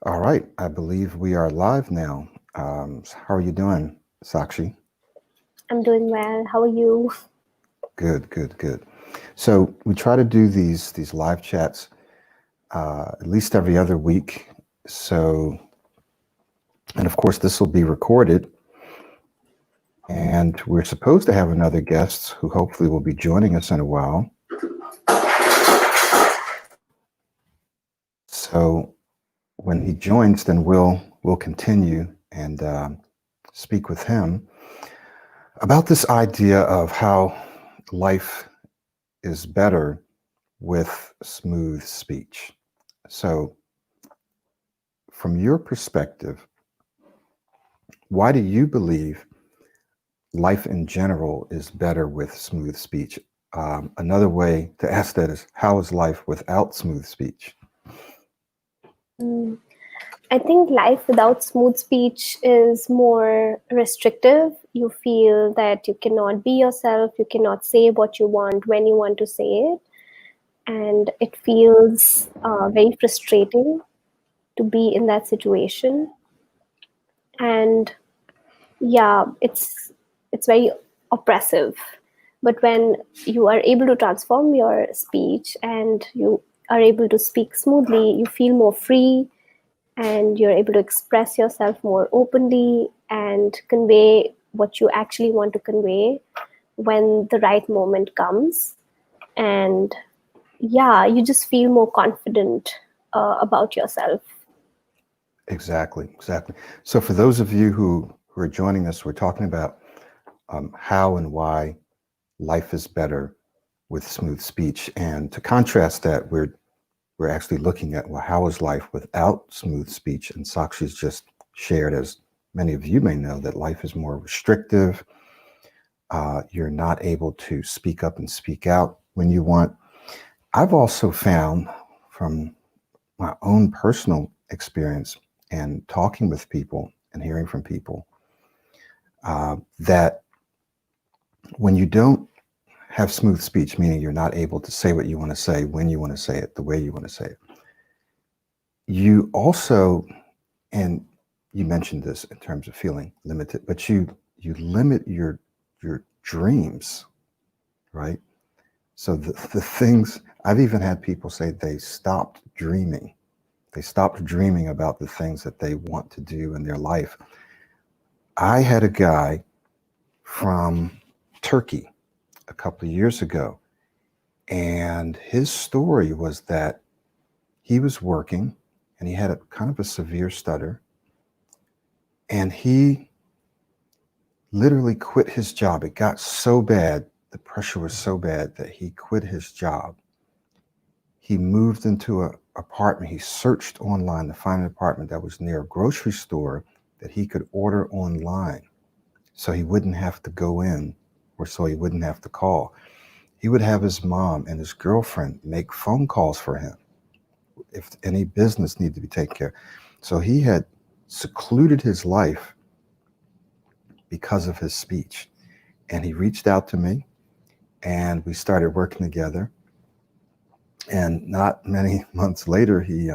All right, I believe we are live now. How are you doing, Sakshi? I'm doing well. How are you? Good, good, good. So we try to do these live chats at least every other week. So, and of course, this will be recorded, and we're supposed to have another guest who hopefully will be joining us in a while. So when he joins, then we'll continue and speak with him about this idea of how life is better with smooth speech. So, from your perspective, why do you believe life in general is better with smooth speech? Another way to ask that is, how is life without smooth speech? Mm, I think life without smooth speech is more restrictive. You feel that you cannot be yourself, you cannot say what you want when you want to say it, and it feels very frustrating to be in that situation. And yeah, it's very oppressive. But when you are able to transform your speech and you are able to speak smoothly, you feel more free and you're able to express yourself more openly and convey what you actually want to convey when the right moment comes. And yeah, you just feel more confident about yourself. Exactly, exactly. So, for those of you who are joining us, we're talking about how and why life is better with smooth speech. And to contrast that, we're actually looking at, well, how is life without smooth speech? And Sakshi's just shared, as many of you may know, that life is more restrictive. You're not able to speak up and speak out when you want. I've also found from my own personal experience and talking with people and hearing from people that when you don't have smooth speech, meaning you're not able to say what you want to say, when you want to say it, the way you want to say it, you also, and you mentioned this in terms of feeling limited, but you limit your dreams, right? So the things, I've even had people say they stopped dreaming. They stopped dreaming about the things that they want to do in their life. I had a guy from Turkey a couple of years ago, and his story was that he was working and he had a kind of a severe stutter, and he literally quit his job. It got so bad, the pressure was so bad that he quit his job. He moved into an apartment. He searched online to find an apartment that was near a grocery store that he could order online so he wouldn't have to go in, or so he wouldn't have to call. He would have his mom and his girlfriend make phone calls for him if any business needed to be taken care of. So he had secluded his life because of his speech. And he reached out to me and we started working together. And not many months later, he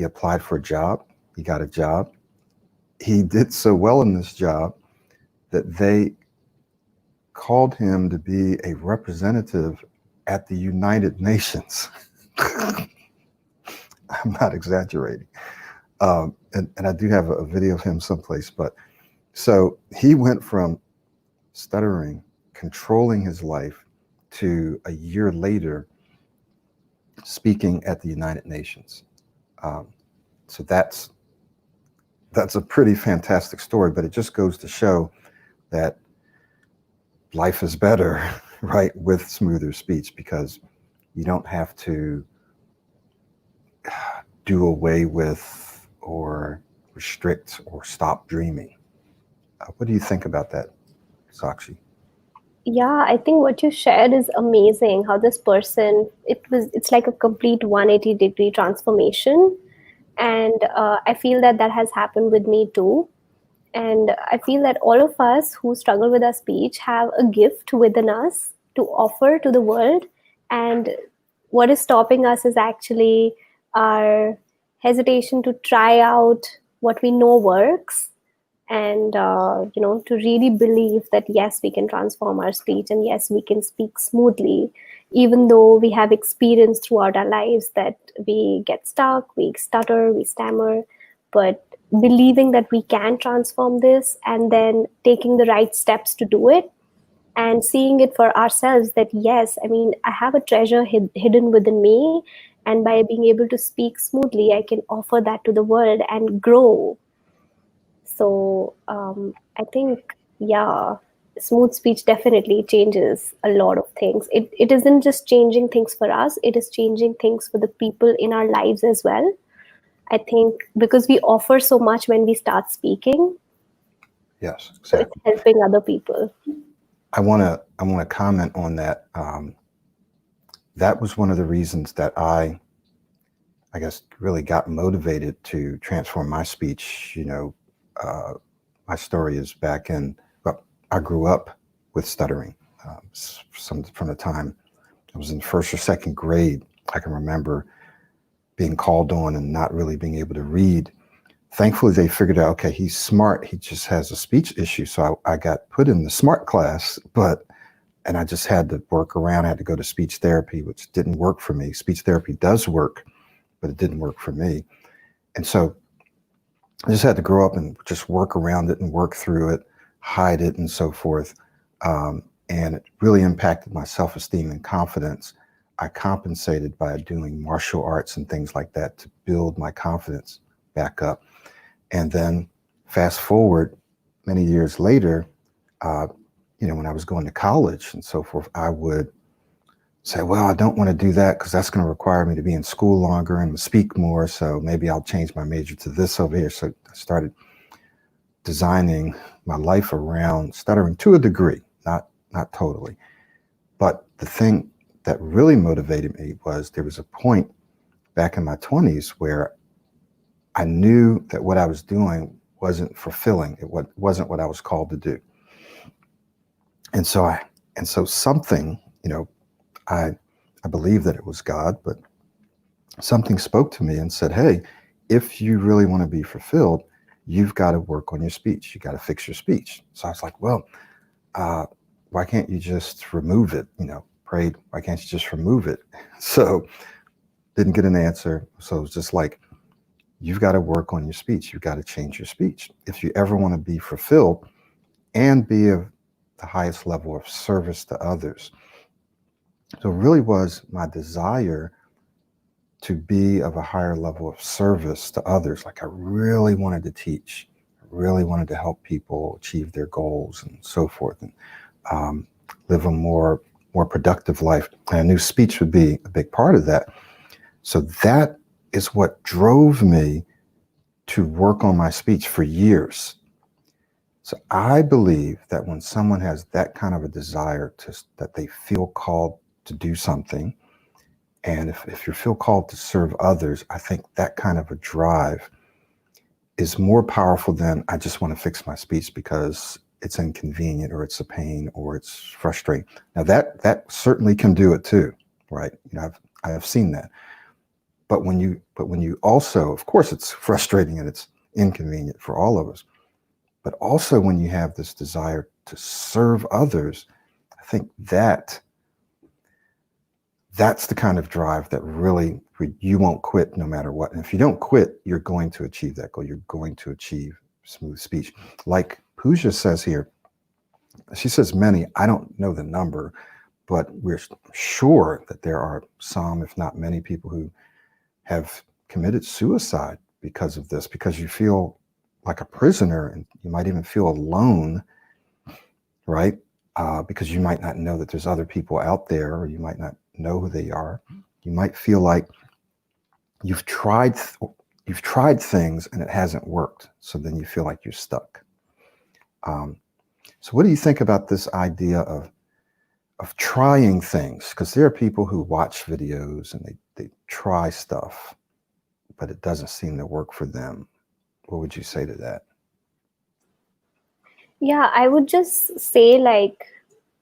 applied for a job. He got a job. He did so well in this job that they called him to be a representative at the United Nations. I'm not exaggerating. And I do have a video of him someplace. But so he went from stuttering, controlling his life, to a year later speaking at the United Nations. Um, so that's a pretty fantastic story, but it just goes to show that life is better, right, with smoother speech because you don't have to do away with or restrict or stop dreaming. What do you think about that, Sakshi? Yeah, I think what you shared is amazing. How this person, it's like a complete 180-degree transformation. And I feel that that has happened with me too. And I feel that all of us who struggle with our speech have a gift within us to offer to the world. And what is stopping us is actually our hesitation to try out what we know works, and to really believe that yes, we can transform our speech, and yes, we can speak smoothly, even though we have experienced throughout our lives that we get stuck, we stutter, we stammer. But believing that we can transform this, and then taking the right steps to do it, and seeing it for ourselves that yes, I mean, I have a treasure hidden within me, and by being able to speak smoothly, I can offer that to the world and grow. So I think, yeah, smooth speech definitely changes a lot of things. It isn't just changing things for us, it is changing things for the people in our lives as well. I think because we offer so much when we start speaking, Yes, so it's exactly. helping other people. I want to comment on that. That was one of the reasons that I guess, really got motivated to transform my speech. Uh, my story is back in, well, I grew up with stuttering. From the time I was in first or second grade, I can remember being called on and not really being able to read. Thankfully, they figured out, okay, he's smart. He just has a speech issue. So I got put in the smart class, and I just had to work around. I had to go to speech therapy, which didn't work for me. Speech therapy does work, but it didn't work for me. And so I just had to grow up and just work around it and work through it, hide it, and so forth. And it really impacted my self-esteem and confidence. I compensated by doing martial arts and things like that to build my confidence back up. And then fast forward many years later, uh, when I was going to college and so forth, I would say, well, I don't want to do that because that's going to require me to be in school longer and speak more. So maybe I'll change my major to this over here. So I started designing my life around stuttering to a degree, not totally. But the thing that really motivated me was there was a point back in my 20s where I knew that what I was doing wasn't fulfilling. It wasn't what I was called to do. And so something, I I believe that it was God, but something spoke to me and said, hey, if you really want to be fulfilled, you've got to work on your speech. You got to fix your speech. So I was like, well, uh, why can't you just remove it? Prayed, why can't you just remove it? So didn't get an answer. So it was just like, you've got to work on your speech. You've got to change your speech. If you ever want to be fulfilled and be of the highest level of service to others. So it really was my desire to be of a higher level of service to others. Like I really wanted to teach, I really wanted to help people achieve their goals and so forth, and live a more productive life. And I knew speech would be a big part of that. So that is what drove me to work on my speech for years. So I believe that when someone has that kind of a desire that they feel called to do something, and if you feel called to serve others, I think that kind of a drive is more powerful than I just want to fix my speech because it's inconvenient or it's a pain or it's frustrating. Now that certainly can do it too, right? I have seen that. But when you also, of course, it's frustrating and it's inconvenient for all of us. But also when you have this desire to serve others, I think that's the kind of drive that really you won't quit no matter what. And if you don't quit, you're going to achieve that goal. You're going to achieve smooth speech. Like Pooja says here, she says many, I don't know the number, but we're sure that there are some, if not many, people who have committed suicide because of this, because you feel like a prisoner and you might even feel alone, right? Because you might not know that there's other people out there, or you might not know who they are. You might feel like you've tried things and it hasn't worked. So then you feel like you're stuck. So what do you think about this idea of trying things? Because there are people who watch videos and they try stuff, but it doesn't seem to work for them. What would you say to that? Yeah, I would just say like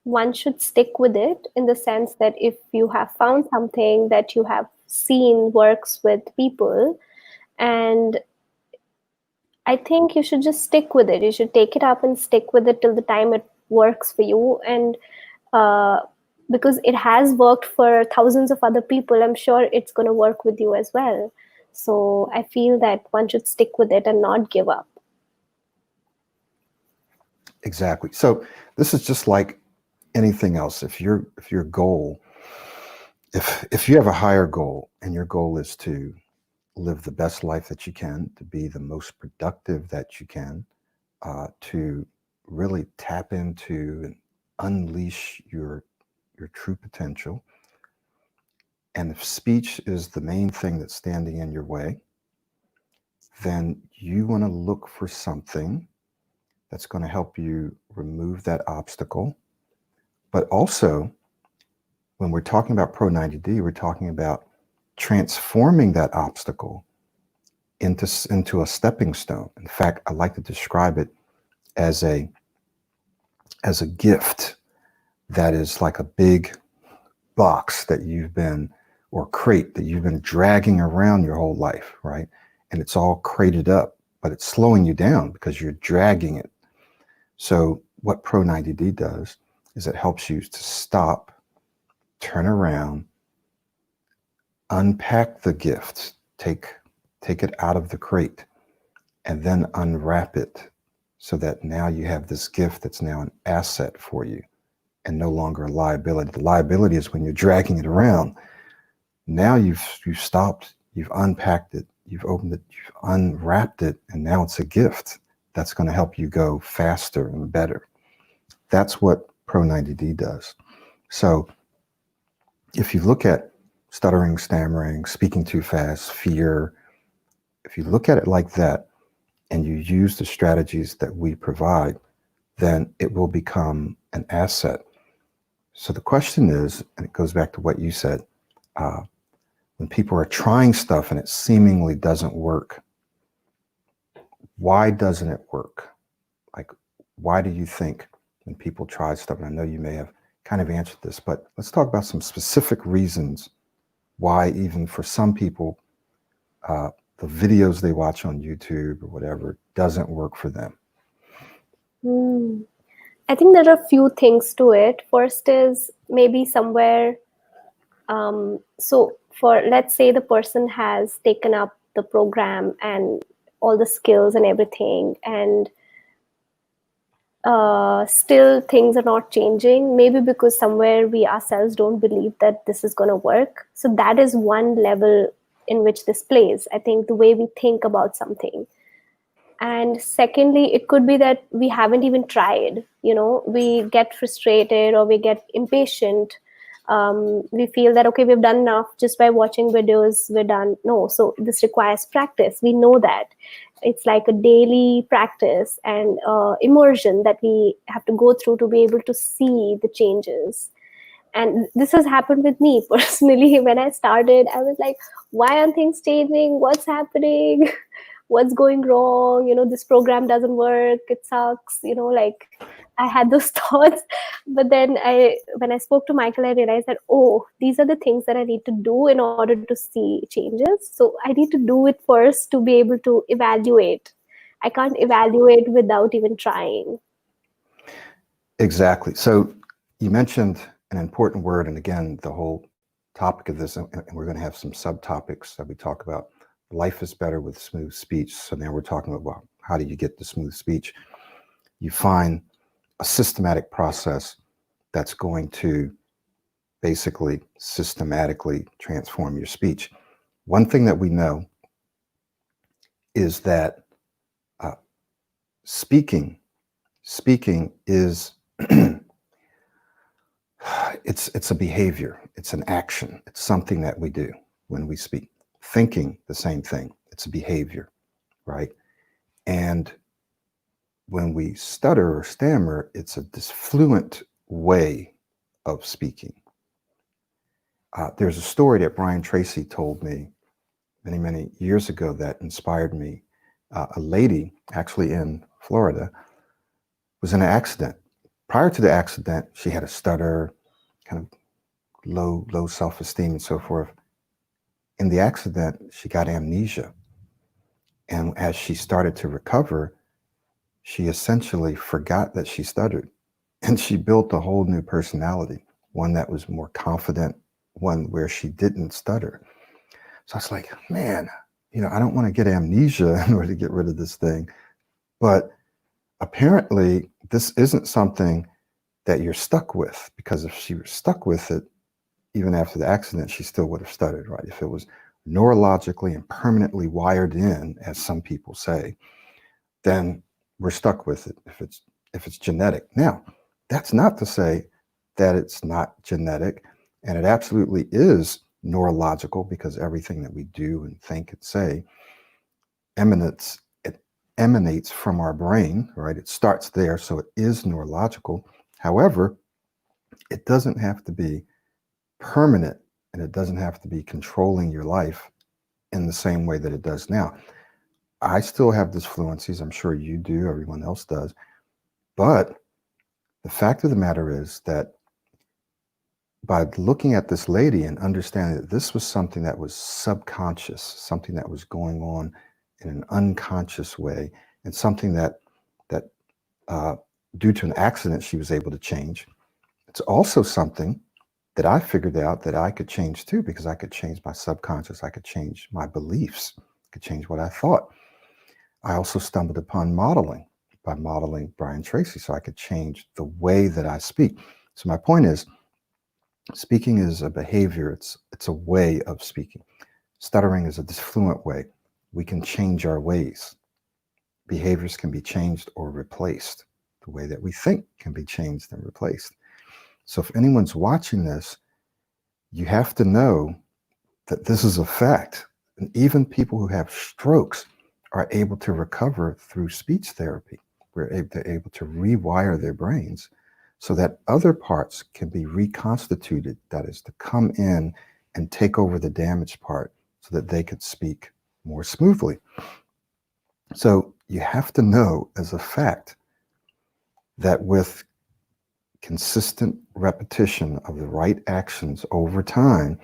one should stick with it, in the sense that if you have found something that you have seen works with people, And I think you should just stick with it. You should take it up and stick with it till the time it works for you. And uh, because it has worked for thousands of other people, I'm sure it's going to work with you as well. So I feel that one should stick with it and not give up. Exactly. So this is just like anything else. If your goal, if you have a higher goal and your goal is to live the best life that you can, to be the most productive that you can, to really tap into and unleash your true potential. And if speech is the main thing that's standing in your way, then you want to look for something that's going to help you remove that obstacle. But also, when we're talking about Pro 90D, we're talking about transforming that obstacle into a stepping stone. In fact, I like to describe it as a gift that is like a big box that you've been, or crate that you've been dragging around your whole life, right? And it's all crated up, but it's slowing you down because you're dragging it. So what Pro 90D does is it helps you to stop, turn around, unpack the gift, take it out of the crate, and then unwrap it so that now you have this gift that's now an asset for you and no longer a liability. The liability is when you're dragging it around. Now you've stopped, you've unpacked it, you've opened it, you've unwrapped it, and now it's a gift that's going to help you go faster and better. That's what Pro 90D does. So if you look at stuttering, stammering, speaking too fast, fear, if you look at it like that and you use the strategies that we provide, then it will become an asset. So the question is, and it goes back to what you said, when people are trying stuff and it seemingly doesn't work, why doesn't it work? Like, why do you think when people try stuff, and I know you may have kind of answered this, but let's talk about some specific reasons why even for some people, the videos they watch on YouTube or whatever doesn't work for them. I think there are a few things to it. First is maybe somewhere, so for, let's say the person has taken up the program and all the skills and everything, and still things are not changing, maybe because somewhere we ourselves don't believe that this is going to work. So that is one level in which this plays, I think, the way we think about something. And secondly, it could be that we haven't even tried. We get frustrated or we get impatient. We feel that, okay, we've done enough just by watching videos, we're done. No, so this requires practice. We know that it's like a daily practice and immersion that we have to go through to be able to see the changes. And this has happened with me personally. When I started, I was like, why aren't things changing? What's happening? What's going wrong? This program doesn't work. It sucks. Like, I had those thoughts. But then when I spoke to Michael, I realized that, oh, these are the things that I need to do in order to see changes. So I need to do it first to be able to evaluate. I can't evaluate without even trying. Exactly. So you mentioned an important word, and again, the whole topic of this, and we're going to have some subtopics that we talk about. Life is better with smooth speech. So now we're talking about, well, how do you get the smooth speech? You find a systematic process that's going to basically systematically transform your speech. One thing that we know is that speaking is it's a behavior, it's an action, it's something that we do when we speak. Thinking, the same thing, it's a behavior, right? And when we stutter or stammer, it's a disfluent way of speaking. There's a story that Brian Tracy told me many, many years ago that inspired me. A lady, actually in Florida, was in an accident. Prior to the accident, she had a stutter, kind of low self-esteem and so forth. In the accident, she got amnesia. And as she started to recover, she essentially forgot that she stuttered. And she built a whole new personality, one that was more confident, one where she didn't stutter. So I was like, man, I don't want to get amnesia in order to get rid of this thing. But apparently, this isn't something that you're stuck with, because if she was stuck with it, even after the accident, she still would have stuttered, right? If it was neurologically and permanently wired in, as some people say, then we're stuck with it if it's genetic. Now, that's not to say that it's not genetic, and it absolutely is neurological, because everything that we do and think and say emanates from our brain, right? It starts there, so it is neurological. However, it doesn't have to be permanent, and it doesn't have to be controlling your life in the same way that it does now. I still have disfluencies. I'm sure you do. Everyone else does. But the fact of the matter is that by looking at this lady and understanding that this was something that was subconscious, something that was going on in an unconscious way, and something that due to an accident she was able to change, it's also something that I figured out that I could change too, because I could change my subconscious, I could change my beliefs, I could change what I thought. I also stumbled upon modeling by modeling Brian Tracy, so I could change the way that I speak. So my point is, speaking is a behavior, it's a way of speaking. Stuttering is a disfluent way. We can change our ways. Behaviors can be changed or replaced. The way that we think can be changed and replaced. So if anyone's watching this, you have to know that this is a fact. And even people who have strokes are able to recover through speech therapy. They're able to rewire their brains so that other parts can be reconstituted, that is, to come in and take over the damaged part so that they could speak more smoothly. So you have to know as a fact that with consistent repetition of the right actions over time,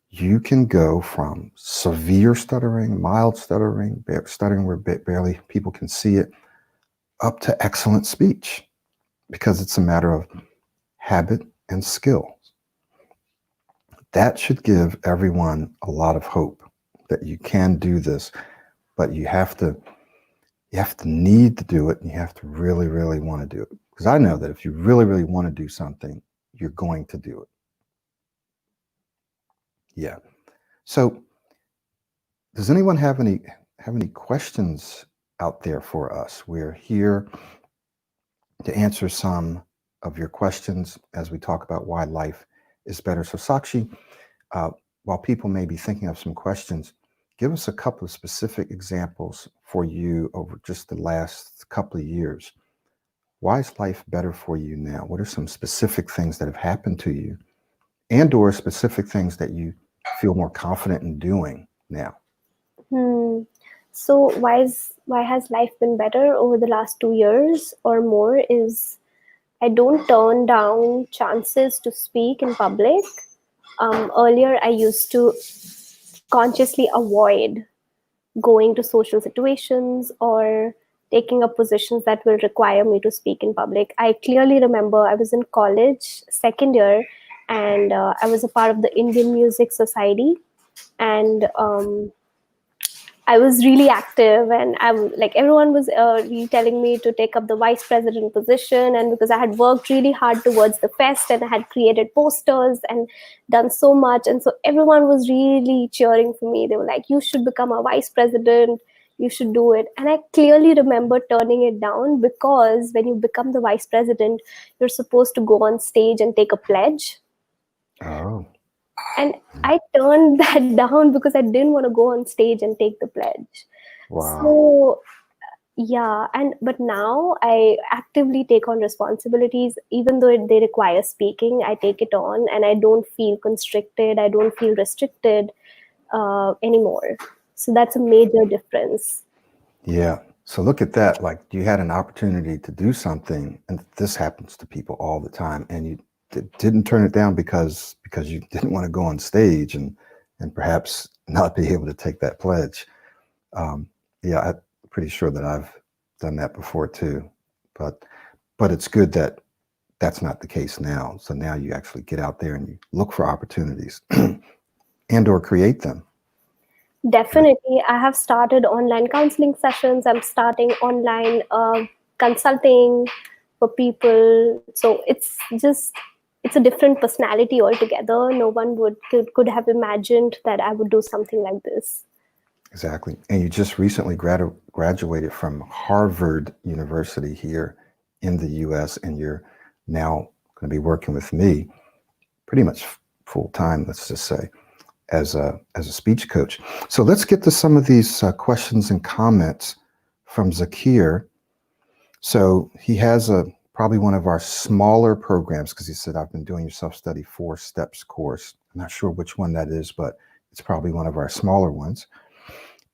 you can go from severe stuttering, mild stuttering, stuttering where barely people can see it, up to excellent speech, because it's a matter of habit and skill. That should give everyone a lot of hope that you can do this, but you have to need to do it, and you have to really, really want to do it. Because I know that if you really, really want to do something, you're going to do it. Yeah. So does anyone have any questions out there for us? We're here to answer some of your questions as we talk about why life is better. So Sakshi, while people may be thinking of some questions, give us a couple of specific examples for you over just the last couple of years. Why is life better for you now? What are some specific things that have happened to you, and or specific things that you feel more confident in doing now? So why has life been better over the last 2 years or more is I don't turn down chances to speak in public. Earlier, I used to consciously avoid going to social situations or taking up positions that will require me to speak in public. I clearly remember I was in college, second year, and I was a part of the Indian Music Society, and I was really active, and like everyone was really telling me to take up the vice president position. And because I had worked really hard towards the fest and I had created posters and done so much, and so everyone was really cheering for me. They were like, "You should become a vice president. You should do it." And I clearly remember turning it down, because when you become the vice president, you're supposed to go on stage and take a pledge. Oh. And I turned that down because I didn't want to go on stage and take the pledge. Wow. So yeah, but now I actively take on responsibilities, even though they require speaking. I take it on, and I don't feel constricted. I don't feel restricted anymore. So that's a major difference. Yeah. So look at that. Like, you had an opportunity to do something, and this happens to people all the time, and you didn't turn it down because you didn't want to go on stage and perhaps not be able to take that pledge. Yeah, I'm pretty sure that I've done that before too. But it's good that that's not the case now. So now you actually get out there and you look for opportunities and or create them. Right? Definitely, I have started online counseling sessions. I'm starting online consulting for people. So it's a different personality altogether. No one could have imagined that I would do something like this. Exactly. And you just recently graduated from Harvard University here in the US, and you're now going to be working with me pretty much full time, let's just say, as a speech coach. So let's get to some of these questions and comments from Zakir. So he has probably one of our smaller programs, because he said, I've been doing your self-study 4 steps course. I'm not sure which one that is, but it's probably one of our smaller ones.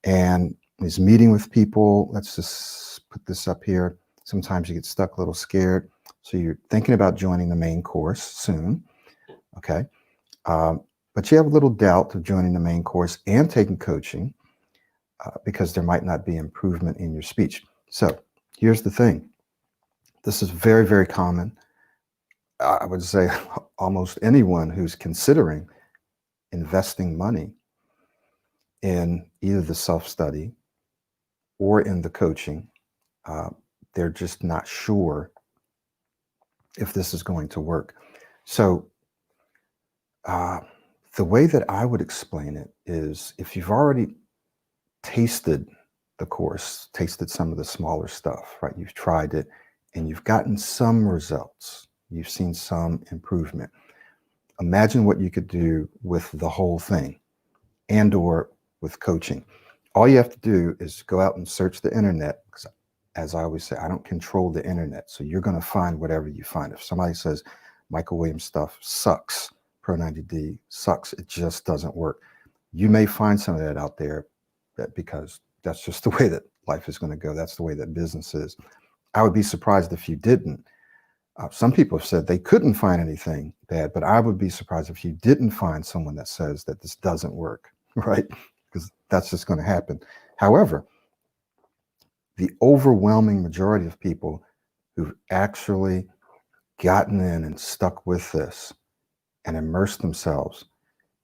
And he's meeting with people. Let's just put this up here. Sometimes you get stuck a little scared. So you're thinking about joining the main course soon. Okay. But you have a little doubt of joining the main course and taking coaching because there might not be improvement in your speech. So here's the thing. This is very, very common. I would say almost anyone who's considering investing money in either the self-study or in the coaching, they're just not sure if this is going to work. So the way that I would explain it is, if you've already tasted the course, tasted some of the smaller stuff, right? You've tried it and you've gotten some results. You've seen some improvement. Imagine what you could do with the whole thing and or with coaching. All you have to do is go out and search the internet, because as I always say, I don't control the internet. So you're going to find whatever you find. If somebody says Michael Williams stuff sucks, Pro 90D sucks, it just doesn't work, you may find some of that out there, that because that's just the way that life is going to go. That's the way that business is. I would be surprised if you didn't. Some people have said they couldn't find anything bad, but I would be surprised if you didn't find someone that says that this doesn't work, right? Because that's just going to happen. However, the overwhelming majority of people who've actually gotten in and stuck with this and immersed themselves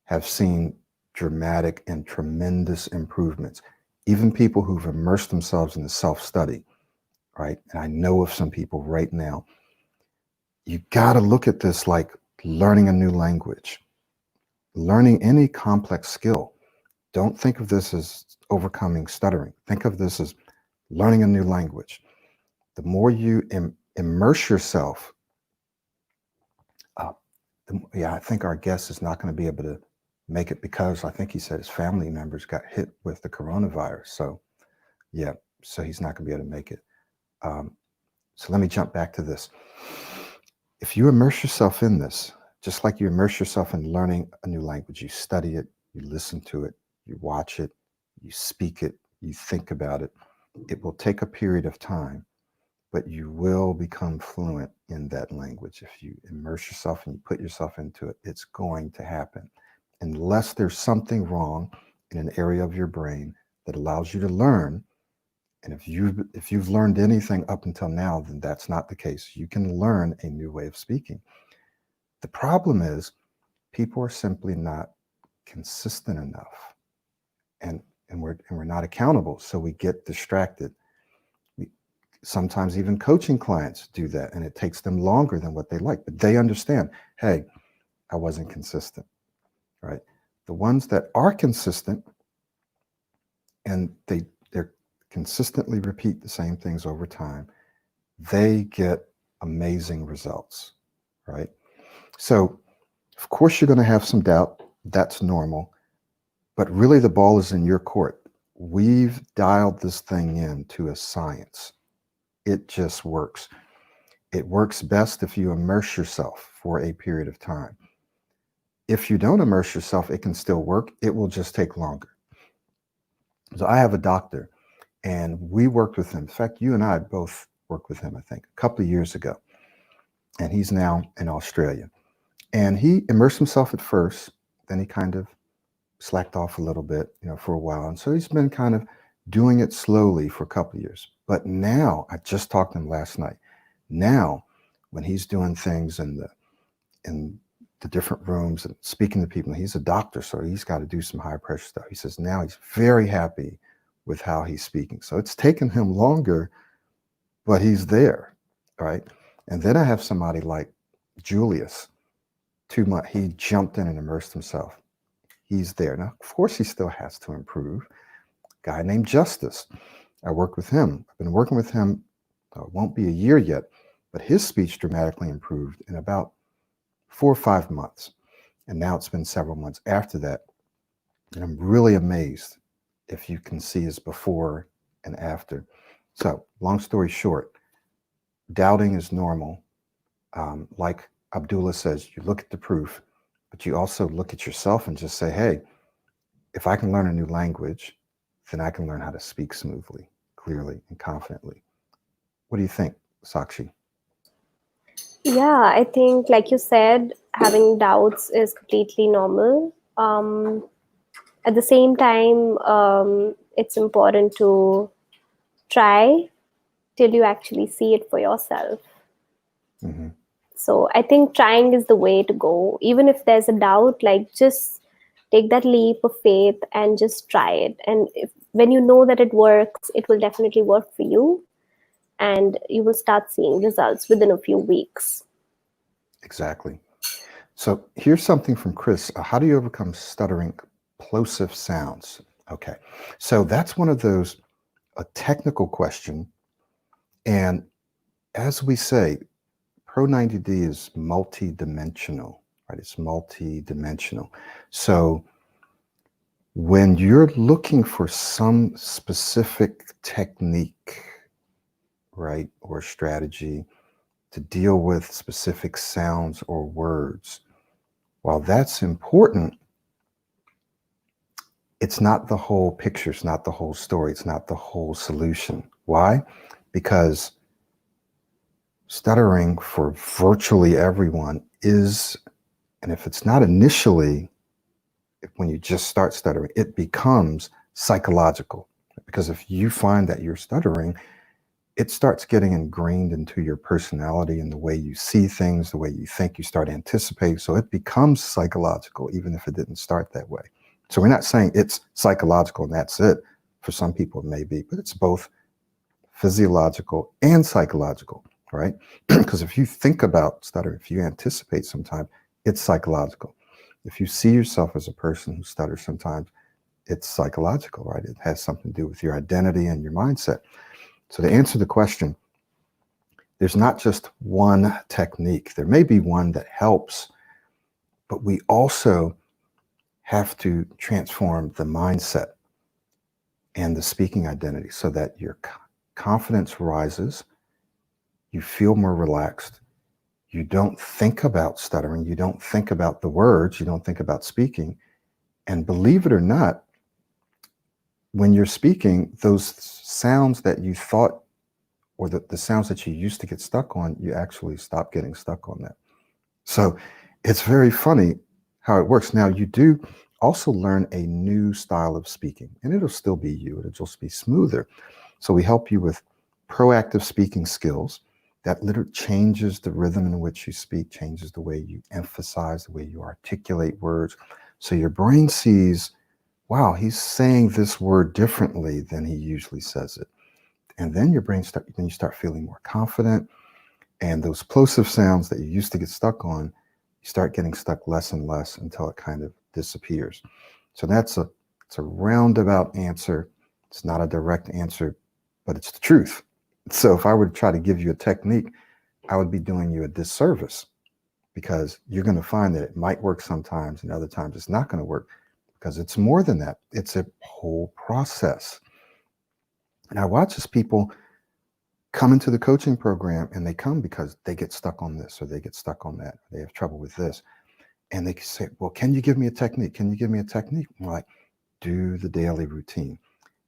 have seen dramatic and tremendous improvements. Even people who've immersed themselves in the self-study, right? And I know of some people right now. You got to look at this like learning a new language, learning any complex skill. Don't think of this as overcoming stuttering. Think of this as learning a new language. The more you immerse yourself, I think our guest is not going to be able to make it, because I think he said his family members got hit with the coronavirus. So, yeah, so he's not going to be able to make it. So let me jump back to this. If you immerse yourself in this, just like you immerse yourself in learning a new language, you study it, you listen to it, you watch it, you speak it, you think about it. It will take a period of time, but you will become fluent in that language. If you immerse yourself and you put yourself into it, it's going to happen. Unless there's something wrong in an area of your brain that allows you to learn. And if you've learned anything up until now, then that's not the case. You can learn a new way of speaking. The problem is people are simply not consistent enough, and we're not accountable, so we get distracted. Sometimes even coaching clients do that, and it takes them longer than what they like, but they understand, hey, I wasn't consistent, right? The ones that are consistent and they're consistently repeat the same things over time, they get amazing results, right? So of course you're going to have some doubt. That's normal, but really the ball is in your court. We've dialed this thing in to a science. It just works. It works best if you immerse yourself for a period of time. If you don't immerse yourself, it can still work. It will just take longer. So I have a doctor, and we worked with him. In fact, you and I both worked with him, I think, a couple of years ago. And he's now in Australia. And he immersed himself at first, then he kind of slacked off a little bit, for a while. And so he's been kind of doing it slowly for a couple of years. But now, I just talked to him last night. Now, when he's doing things in the different rooms and speaking to people, he's a doctor, so he's got to do some high pressure stuff. He says now he's very happy with how he's speaking. So it's taken him longer, but he's there, right? And then I have somebody like Julius. 2 months, he jumped in and immersed himself. He's there. Now, of course, he still has to improve. Guy named Justice. I work with him. I've been working with him, it won't be a year yet, but his speech dramatically improved in about 4 or 5 months. And now it's been several months after that. And I'm really amazed if you can see his before and after. So, long story short, doubting is normal. Like Abdullah says, you look at the proof, but you also look at yourself and just say, hey, if I can learn a new language, then I can learn how to speak smoothly, clearly, and confidently. What do you think, Sakshi? Yeah, I think, like you said, having doubts is completely normal. At the same time, it's important to try till you actually see it for yourself. Mm-hmm. So I think trying is the way to go. Even if there's a doubt, like just take that leap of faith and just try it. And when you know that it works, it will definitely work for you. And you will start seeing results within a few weeks. Exactly. So here's something from Chris. How do you overcome stuttering plosive sounds? Okay. So that's one of those, a technical question. And as we say, Pro 90D is multi-dimensional, right? It's multi-dimensional. So when you're looking for some specific technique, right, or strategy to deal with specific sounds or words, while that's important, it's not the whole picture, it's not the whole story, it's not the whole solution. Why? Because stuttering for virtually everyone is, and if it's not initially, when you just start stuttering, it becomes psychological. Because if you find that you're stuttering, it starts getting ingrained into your personality and the way you see things, the way you think, you start anticipating. So it becomes psychological, even if it didn't start that way. So we're not saying it's psychological and that's it. For some people, it may be, but it's both physiological and psychological, right? Because if you think about stuttering, if you anticipate sometimes, it's psychological. If you see yourself as a person who stutters sometimes, it's psychological, right? It has something to do with your identity and your mindset. So to answer the question, there's not just one technique. There may be one that helps, but we also have to transform the mindset and the speaking identity so that your confidence rises, you feel more relaxed, you don't think about stuttering, you don't think about the words, you don't think about speaking. And believe it or not, when you're speaking, those sounds that you thought, or the sounds that you used to get stuck on, you actually stop getting stuck on that. So it's very funny how it works. Now, you do also learn a new style of speaking, and it'll still be you, it'll just be smoother. So we help you with proactive speaking skills that literally changes the rhythm in which you speak, changes the way you emphasize, the way you articulate words. So your brain sees, wow, he's saying this word differently than he usually says it. And then your brain then you start feeling more confident. And those plosive sounds that you used to get stuck on, you start getting stuck less and less until it kind of disappears. So it's a roundabout answer. It's not a direct answer, but it's the truth. So if I were to try to give you a technique, I would be doing you a disservice, because you're going to find that it might work sometimes and other times it's not going to work, because it's more than that. It's a whole process. And I watch as people come into the coaching program, and they come because they get stuck on this or they get stuck on that. They have trouble with this. And they say, well, can you give me a technique? Can you give me a technique? I'm like, do the daily routine.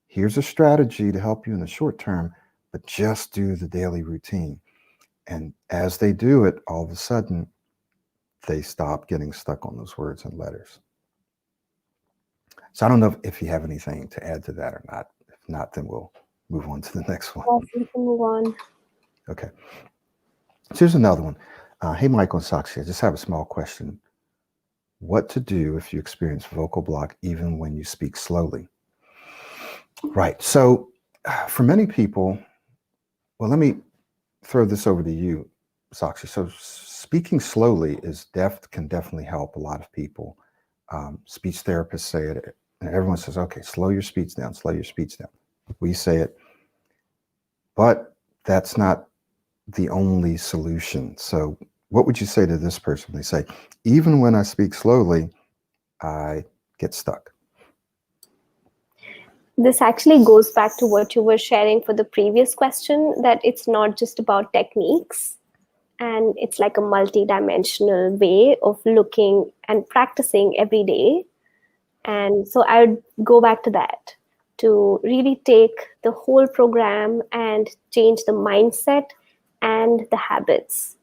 Here's a strategy to help you in the short term, but just do the daily routine. And as they do it, all of a sudden, they stop getting stuck on those words and letters. So I don't know if you have anything to add to that or not. If not, then we'll move on to the next one. Yes, we can move on. Okay. So here's another one. Hey, Michael and Sakshi, I just have a small question. What to do if you experience vocal block even when you speak slowly? Right. So for many people, well, let me throw this over to you, Sakshi. So speaking slowly can definitely help a lot of people. Speech therapists say it, and everyone says, okay, slow your speech down, slow your speech down. We say it, but that's not the only solution. So what would you say to this person? They say, even when I speak slowly, I get stuck. This actually goes back to what you were sharing for the previous question, that it's not just about techniques, and it's like a multi-dimensional way of looking and practicing every day. And so I would go back to that, to really take the whole program and change the mindset and the habits.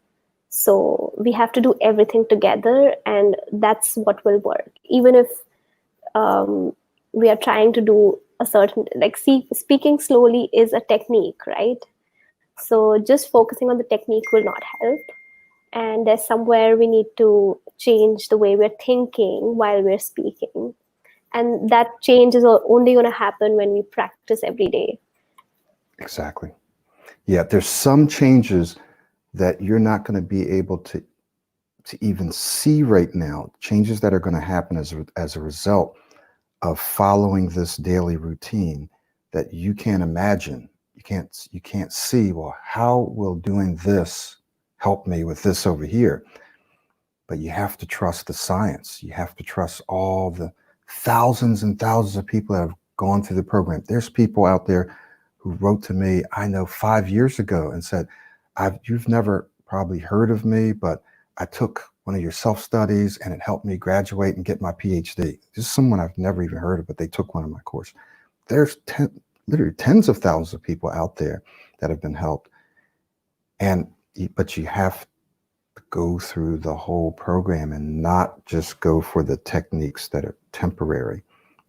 So we have to do everything together, and that's what will work. Even if we are trying to do a certain, like, speaking slowly is a technique, right? So just focusing on the technique will not help. And there's somewhere we need to change the way we're thinking while we're speaking. And that change is only going to happen when we practice every day. Exactly. Yeah, there's some changes that you're not going to be able to even see right now, changes that are going to happen as a result of following this daily routine that you can't imagine. You can't see, well, how will doing this help me with this over here? But you have to trust the science. You have to trust all the thousands and thousands of people that have gone through the program. There's people out there who wrote to me, I know 5 years ago, and said, you've never probably heard of me, but I took one of your self-studies and it helped me graduate and get my PhD. This is someone I've never even heard of, but they took one of my courses. There's literally tens of thousands of people out there that have been helped. But you have to go through the whole program and not just go for the techniques that are temporary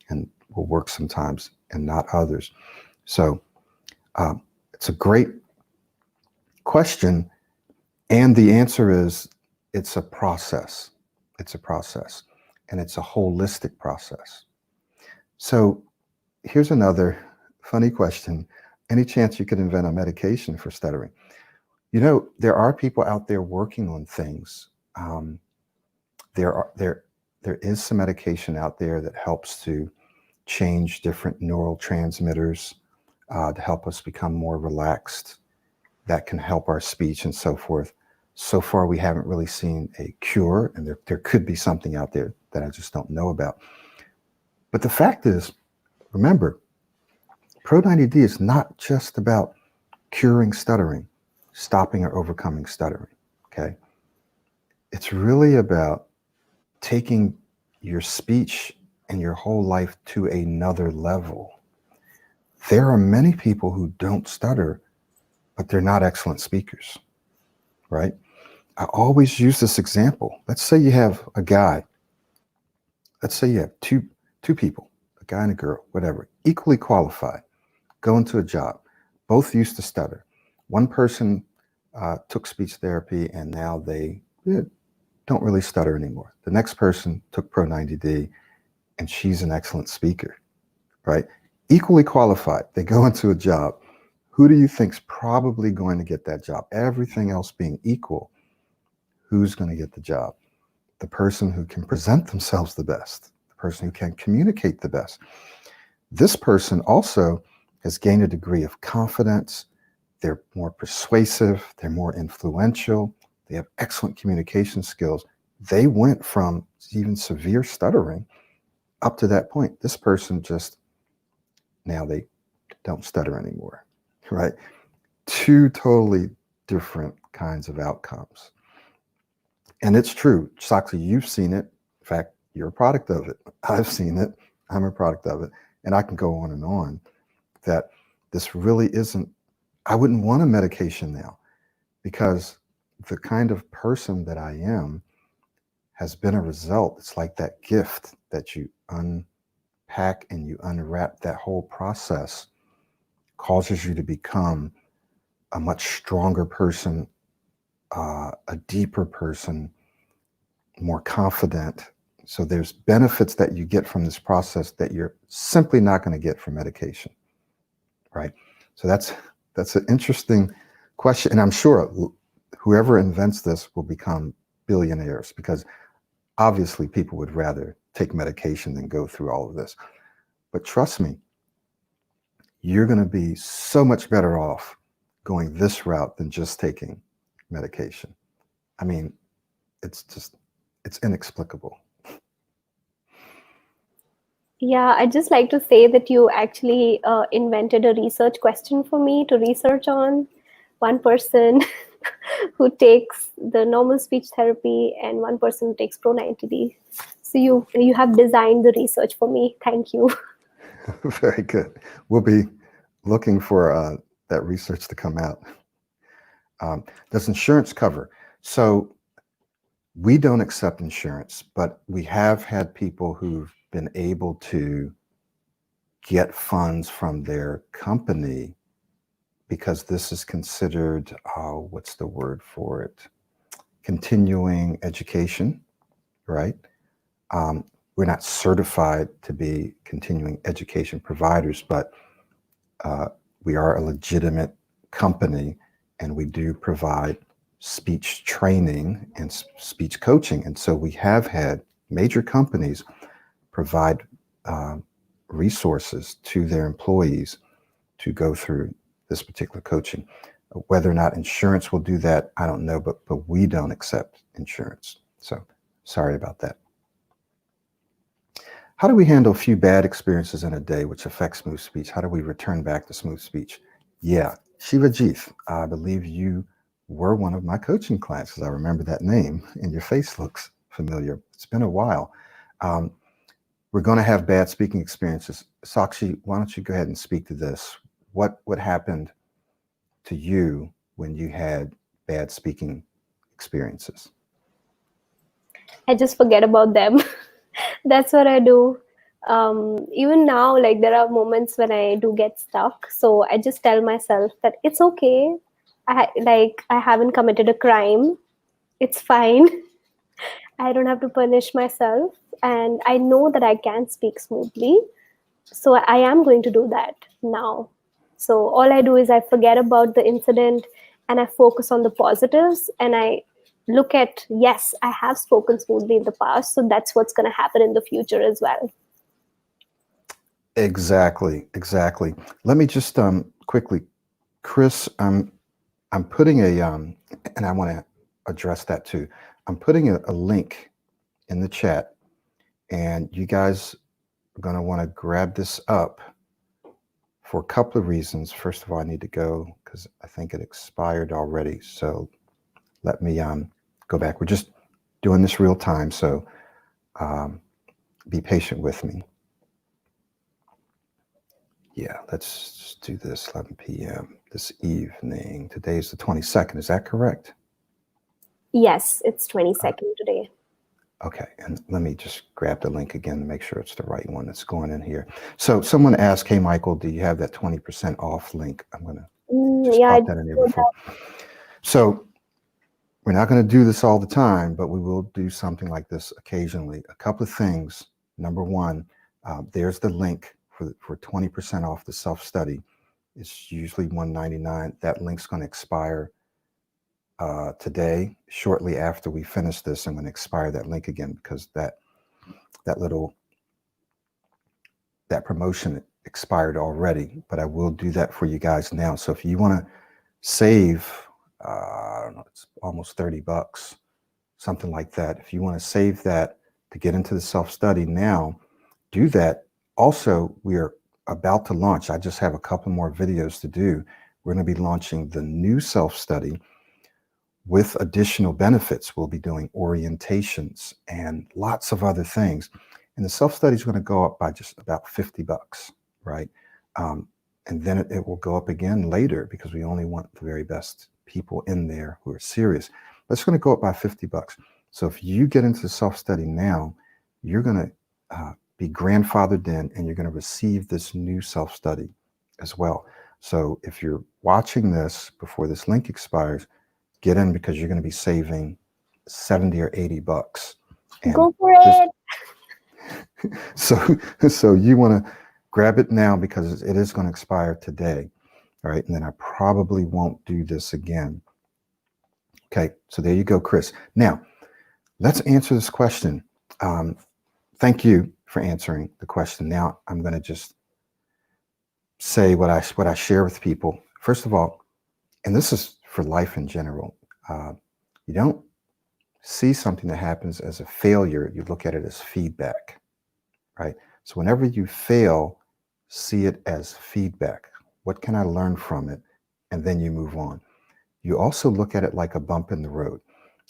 and will work sometimes and not others. So it's a great question. And the answer is, it's a process. It's a process. And it's a holistic process. So here's another funny question. Any chance you could invent a medication for stuttering? You know, there are people out there working on things. There is some medication out there that helps to change different neural transmitters to help us become more relaxed. That can help our speech and so forth. So far, we haven't really seen a cure, and there could be something out there that I just don't know about. But the fact is, remember, Pro 90D is not just about curing stuttering, stopping or overcoming stuttering, okay? It's really about taking your speech and your whole life to another level. There are many people who don't stutter, but they're not excellent speakers, right? I always use this example. Let's say you have a guy. Let's say you have two people, a guy and a girl, whatever, equally qualified, go into a job. Both used to stutter. One person took speech therapy and now they don't really stutter anymore. The next person took Pro 90D and she's an excellent speaker, right? Equally qualified. They go into a job. Who do you think's probably going to get that job? Everything else being equal, who's going to get the job? The person who can present themselves the best, the person who can communicate the best. This person also has gained a degree of confidence. They're more persuasive. They're more influential. They have excellent communication skills. They went from even severe stuttering up to that point. This person just, now they don't stutter anymore, right? Two totally different kinds of outcomes. And it's true. Sakshi, you've seen it. In fact, you're a product of it. I've seen it. I'm a product of it. And I can go on, that this really isn't, I wouldn't want a medication now, because the kind of person that I am has been a result. It's like that gift that you unpack and you unwrap that whole process. causes you to become a much stronger person, a deeper person, more confident. So there's benefits that you get from this process that you're simply not going to get from medication, right? So that's an interesting question, and I'm sure whoever invents this will become billionaires, because obviously people would rather take medication than go through all of this. But trust me, you're going to be so much better off going this route than just taking medication. I mean, it's inexplicable. Yeah, I'd just like to say that you actually invented a research question for me to research on. One person who takes the normal speech therapy and one person who takes Pro90D. So you have designed the research for me. Thank you. Very good. We'll be looking for that research to come out. Does insurance cover? So we don't accept insurance, but we have had people who've been able to get funds from their company, because this is considered, what's the word for it? Continuing education, right? We're not certified to be continuing education providers, but we are a legitimate company, and we do provide speech training and speech coaching. And so we have had major companies provide resources to their employees to go through this particular coaching. Whether or not insurance will do that, I don't know, but we don't accept insurance. So sorry about that. How do we handle a few bad experiences in a day which affect smooth speech? How do we return back to smooth speech? Yeah, Shivajith, I believe you were one of my coaching classes. I remember that name, and your face looks familiar. It's been a while. We're going to have bad speaking experiences. Sakshi, why don't you go ahead and speak to this? What happened to you when you had bad speaking experiences? I just forget about them. That's what I do. Even now, like there are moments when I do get stuck. So I just tell myself that it's okay. I haven't committed a crime. It's fine. I don't have to punish myself. And I know that I can speak smoothly. So I am going to do that now. So all I do is I forget about the incident and I focus on the positives, and I look at, yes, I have spoken smoothly in the past. So that's what's going to happen in the future as well. Exactly. Let me just quickly, Chris, I'm putting and I want to address that too. I'm putting a link in the chat, and you guys are going to want to grab this up for a couple of reasons. First of all, I need to go because I think it expired already. So let me go back. We're just doing this real time, so be patient with me. Yeah, let's just do this 11 p.m. this evening. Today is the 22nd. Is that correct? Yes, it's 22nd today. Okay, and let me just grab the link again to make sure it's the right one that's going in here. So someone asked, hey, Michael, do you have that 20% off link? I'm going to just pop that in there before. So we're not going to do this all the time, but we will do something like this occasionally. A couple of things. Number one, there's the link for 20% off the self-study. It's usually $199. That link's going to expire today. Shortly after we finish this, I'm going to expire that link again, because that promotion expired already. But I will do that for you guys now. So if you want to save, I don't know, it's almost $30, something like that. If you want to save that to get into the self-study now, do that. Also, we are about to launch. I just have a couple more videos to do. We're going to be launching the new self-study with additional benefits. We'll be doing orientations and lots of other things. And the self-study is going to go up by just about $50, right? And then it will go up again later, because we only want the very best people in there who are serious. But it's going to go up by $50. So if you get into the self-study now, you're going to be grandfathered in, and you're going to receive this new self-study as well. So if you're watching this before this link expires, get in because you're going to be saving 70 or 80 bucks. And Go for it. so you want to grab it now because it is going to expire today. All right. And then I probably won't do this again. Okay. So there you go, Chris. Now, let's answer this question. Thank you for answering the question. Now I'm going to just say what I share with people. First of all, and this is for life in general, you don't see something that happens as a failure. You look at it as feedback, right? So whenever you fail, see it as feedback. What can I learn from it? And then you move on. You also look at it like a bump in the road.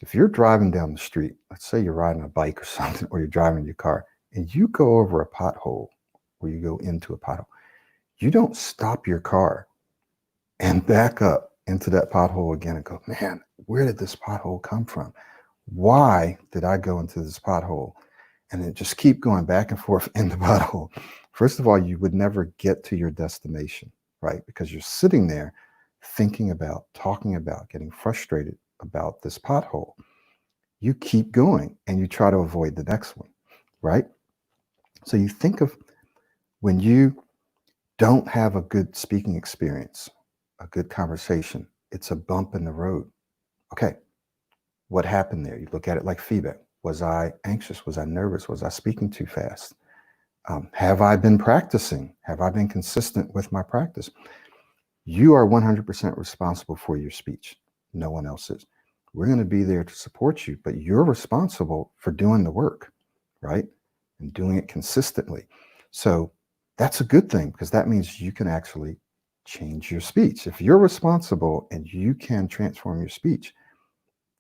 If you're driving down the street, let's say you're riding a bike or something, or you're driving your car, and you go over a pothole, or you go into a pothole, you don't stop your car and back up into that pothole again and go, man, where did this pothole come from? Why did I go into this pothole? And then just keep going back and forth in the pothole. First of all, you would never get to your destination, right? Because you're sitting there thinking about, talking about, getting frustrated about this pothole. You keep going and you try to avoid the next one, right? So you think of when you don't have a good speaking experience, a good conversation, it's a bump in the road. Okay, what happened there? You look at it like feedback. Was I anxious? Was I nervous? Was I speaking too fast? Have I been practicing? Have I been consistent with my practice? You are 100% responsible for your speech. No one else is. We're going to be there to support you, but you're responsible for doing the work, right? And doing it consistently. So that's a good thing because that means you can actually change your speech. If you're responsible and you can transform your speech,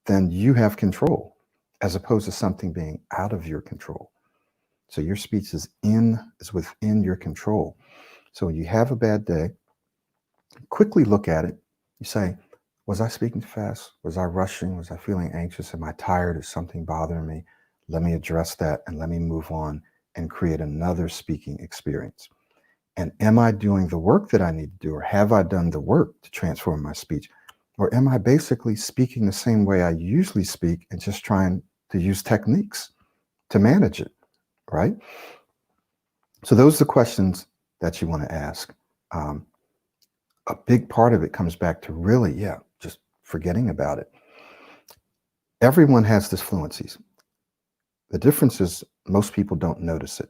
then you have control as opposed to something being out of your control. So your speech is within your control. So when you have a bad day, quickly look at it. You say, was I speaking too fast? Was I rushing? Was I feeling anxious? Am I tired? Is something bothering me? Let me address that and let me move on and create another speaking experience. And am I doing the work that I need to do, or have I done the work to transform my speech? Or am I basically speaking the same way I usually speak and just trying to use techniques to manage it, right? So those are the questions that you want to ask. A big part of it comes back to really, just forgetting about it. Everyone has this fluencies. The difference is most people don't notice it.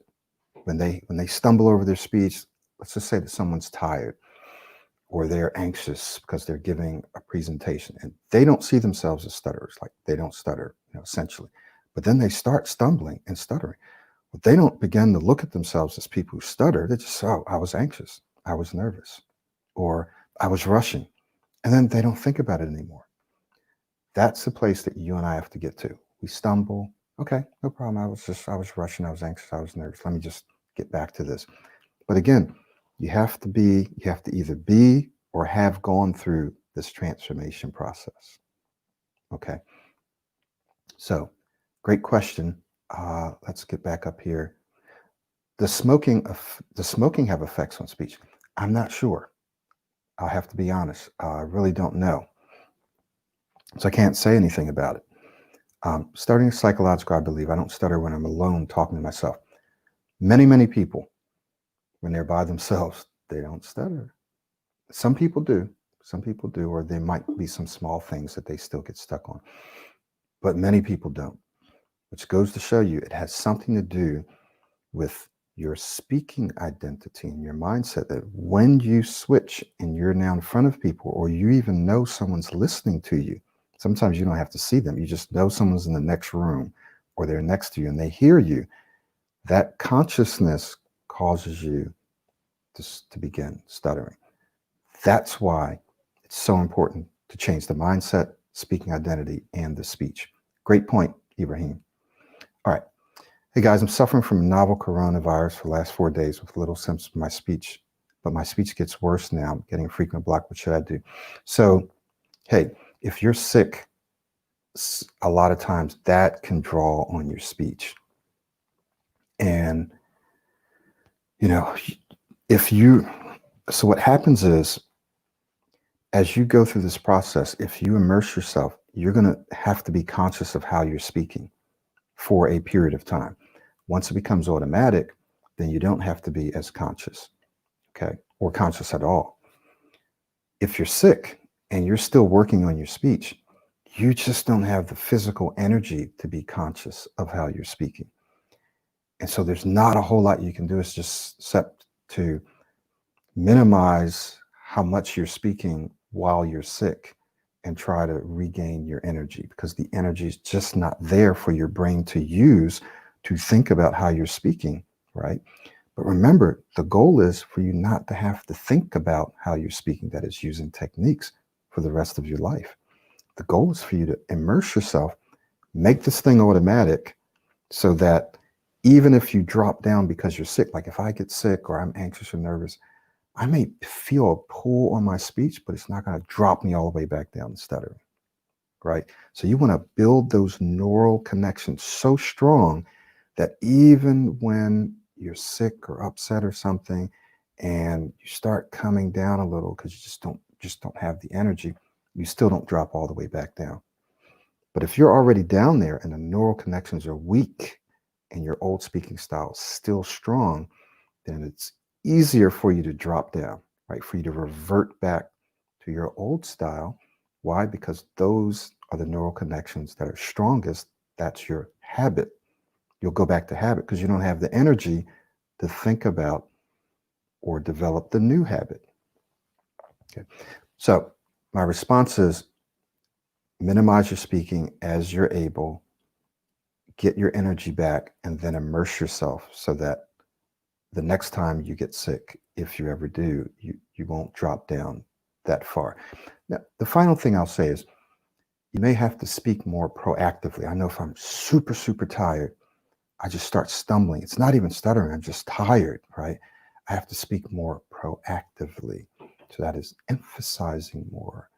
When they stumble over their speech, let's just say that someone's tired or they're anxious because they're giving a presentation and they don't see themselves as stutterers, like they don't stutter, essentially. But then they start stumbling and stuttering. But they don't begin to look at themselves as people who stutter. They just, oh, I was anxious, I was nervous, or I was rushing. And then they don't think about it anymore. That's the place that you and I have to get to. We stumble. Okay, no problem. I was rushing. I was anxious. I was nervous. Let me just get back to this. But again, you have to either be or have gone through this transformation process. Okay. So great question. Let's get back up here. Does smoking have effects on speech? I'm not sure. I'll have to be honest. I really don't know. So I can't say anything about it. Stuttering is psychological, I believe. I don't stutter when I'm alone talking to myself. Many, many people, when they're by themselves, they don't stutter. Some people do. Some people do, or there might be some small things that they still get stuck on. But many people don't, which goes to show you it has something to do with your speaking identity and your mindset, that when you switch and you're now in front of people, or you even know someone's listening to you, sometimes you don't have to see them. You just know someone's in the next room or they're next to you and they hear you. That consciousness causes you to begin stuttering. That's why it's so important to change the mindset, speaking identity, and the speech. Great point, Ibrahim. All right. Hey guys, I'm suffering from novel coronavirus for the last 4 days with little symptoms of my speech, but my speech gets worse now. I'm getting frequent block. What should I do? So, hey, if you're sick, a lot of times that can draw on your speech. And, so what happens is as you go through this process, if you immerse yourself, you're going to have to be conscious of how you're speaking for a period of time. Once it becomes automatic, then you don't have to be as conscious, okay, or conscious at all. If you're sick and you're still working on your speech, you just don't have the physical energy to be conscious of how you're speaking. And so there's not a whole lot you can do. It's just except to minimize how much you're speaking while you're sick and try to regain your energy, because the energy is just not there for your brain to use to think about how you're speaking, right? But remember, the goal is for you not to have to think about how you're speaking, that is, using techniques for the rest of your life. The goal is for you to immerse yourself, make this thing automatic so that even if you drop down because you're sick, like if I get sick or I'm anxious or nervous, I may feel a pull on my speech, but it's not going to drop me all the way back down to stuttering, right? So you want to build those neural connections so strong that even when you're sick or upset or something, and you start coming down a little because you just don't have the energy, you still don't drop all the way back down. But if you're already down there and the neural connections are weak and your old speaking style is still strong, then it's easier for you to drop down, right? For you to revert back to your old style. Why? Because those are the neural connections that are strongest. That's your habit. You'll go back to habit because you don't have the energy to think about or develop the new habit. Okay. So my response is minimize your speaking as you're able, get your energy back, and then immerse yourself so that the next time you get sick, if you ever do, you won't drop down that far. Now, the final thing I'll say is you may have to speak more proactively. I know if I'm super, super tired, I just start stumbling. It's not even stuttering, I'm just tired, right? I have to speak more proactively. So that is emphasizing more,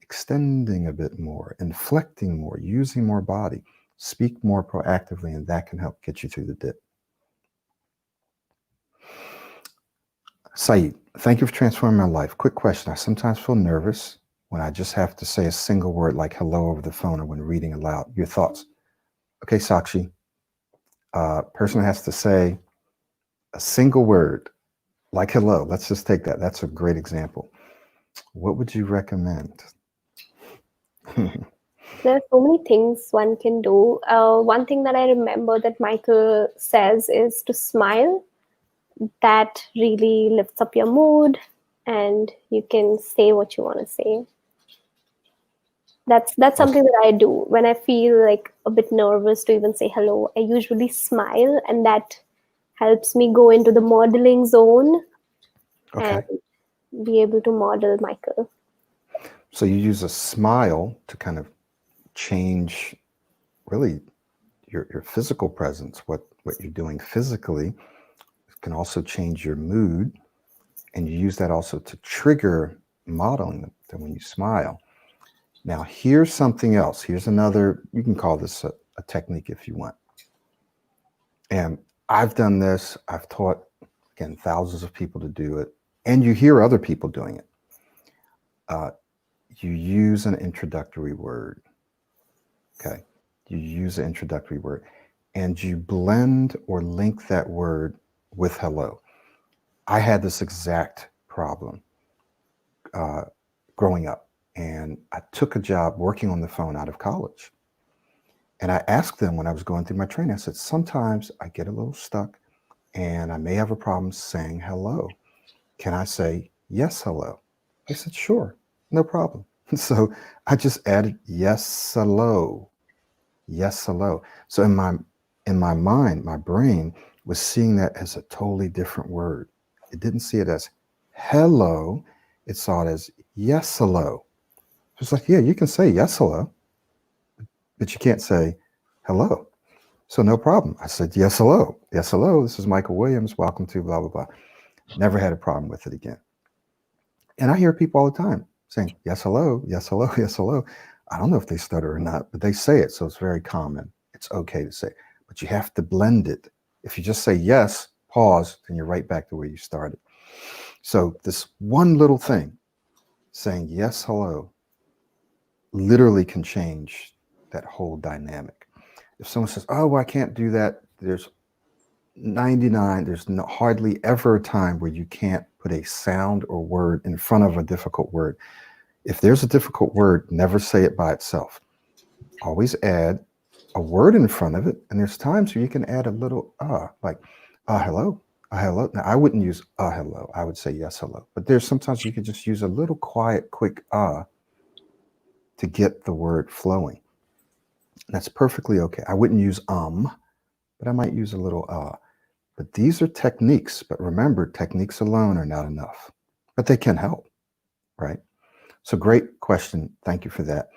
extending a bit more, inflecting more, using more body. Speak more proactively, and that can help get you through the dip. Saeed, thank you for transforming my life. Quick question. I sometimes feel nervous when I just have to say a single word like hello over the phone or when reading aloud. Your thoughts? Okay, Sakshi. Person has to say a single word like hello. Let's just take that. That's a great example. What would you recommend? There are so many things one can do. One thing that I remember that Michael says is to smile. That really lifts up your mood and you can say what you want to say. That's Okay. something that I do when I feel like a bit nervous to even say hello. I usually smile, and that helps me go into the modeling zone and Okay. be able to model Michael. So you use a smile to kind of change really your physical presence, what you're doing physically. It can also change your mood. And you use that also to trigger modeling that when you smile. Now, here's something else. Here's another, you can call this a technique if you want. And I've done this. I've taught, again, thousands of people to do it. And you hear other people doing it. You use an introductory word. Okay. You use an introductory word. And you blend or link that word with hello. I had this exact problem growing up. And I took a job working on the phone out of college. And I asked them when I was going through my training, I said, sometimes I get a little stuck and I may have a problem saying hello. Can I say, yes, hello? They said, sure, no problem. So I just added, yes, hello, yes, hello. So in my mind, my brain was seeing that as a totally different word. It didn't see it as hello. It saw it as yes, hello. So it's like, yeah, you can say yes, hello, but you can't say hello. So no problem. I said, yes, hello. Yes, hello. This is Michael Williams. Welcome to blah, blah, blah. Never had a problem with it again. And I hear people all the time saying, yes, hello, yes, hello, yes, hello. I don't know if they stutter or not, but they say it. So it's very common. It's okay to say, but you have to blend it. If you just say yes, pause, then you're right back to where you started. So this one little thing, saying yes, hello, literally can change that whole dynamic. If someone says, oh, well, I can't do that, there's 99, there's hardly ever a time where you can't put a sound or word in front of a difficult word. If there's a difficult word, never say it by itself. Always add a word in front of it. And there's times where you can add a little like hello, hello. Now I wouldn't use hello. I would say yes, hello. But there's sometimes you can just use a little quiet, quick to get the word flowing. That's perfectly okay. I wouldn't use but I might use a little But these are techniques. But remember, techniques alone are not enough, but they can help, right? So great question. Thank you for that.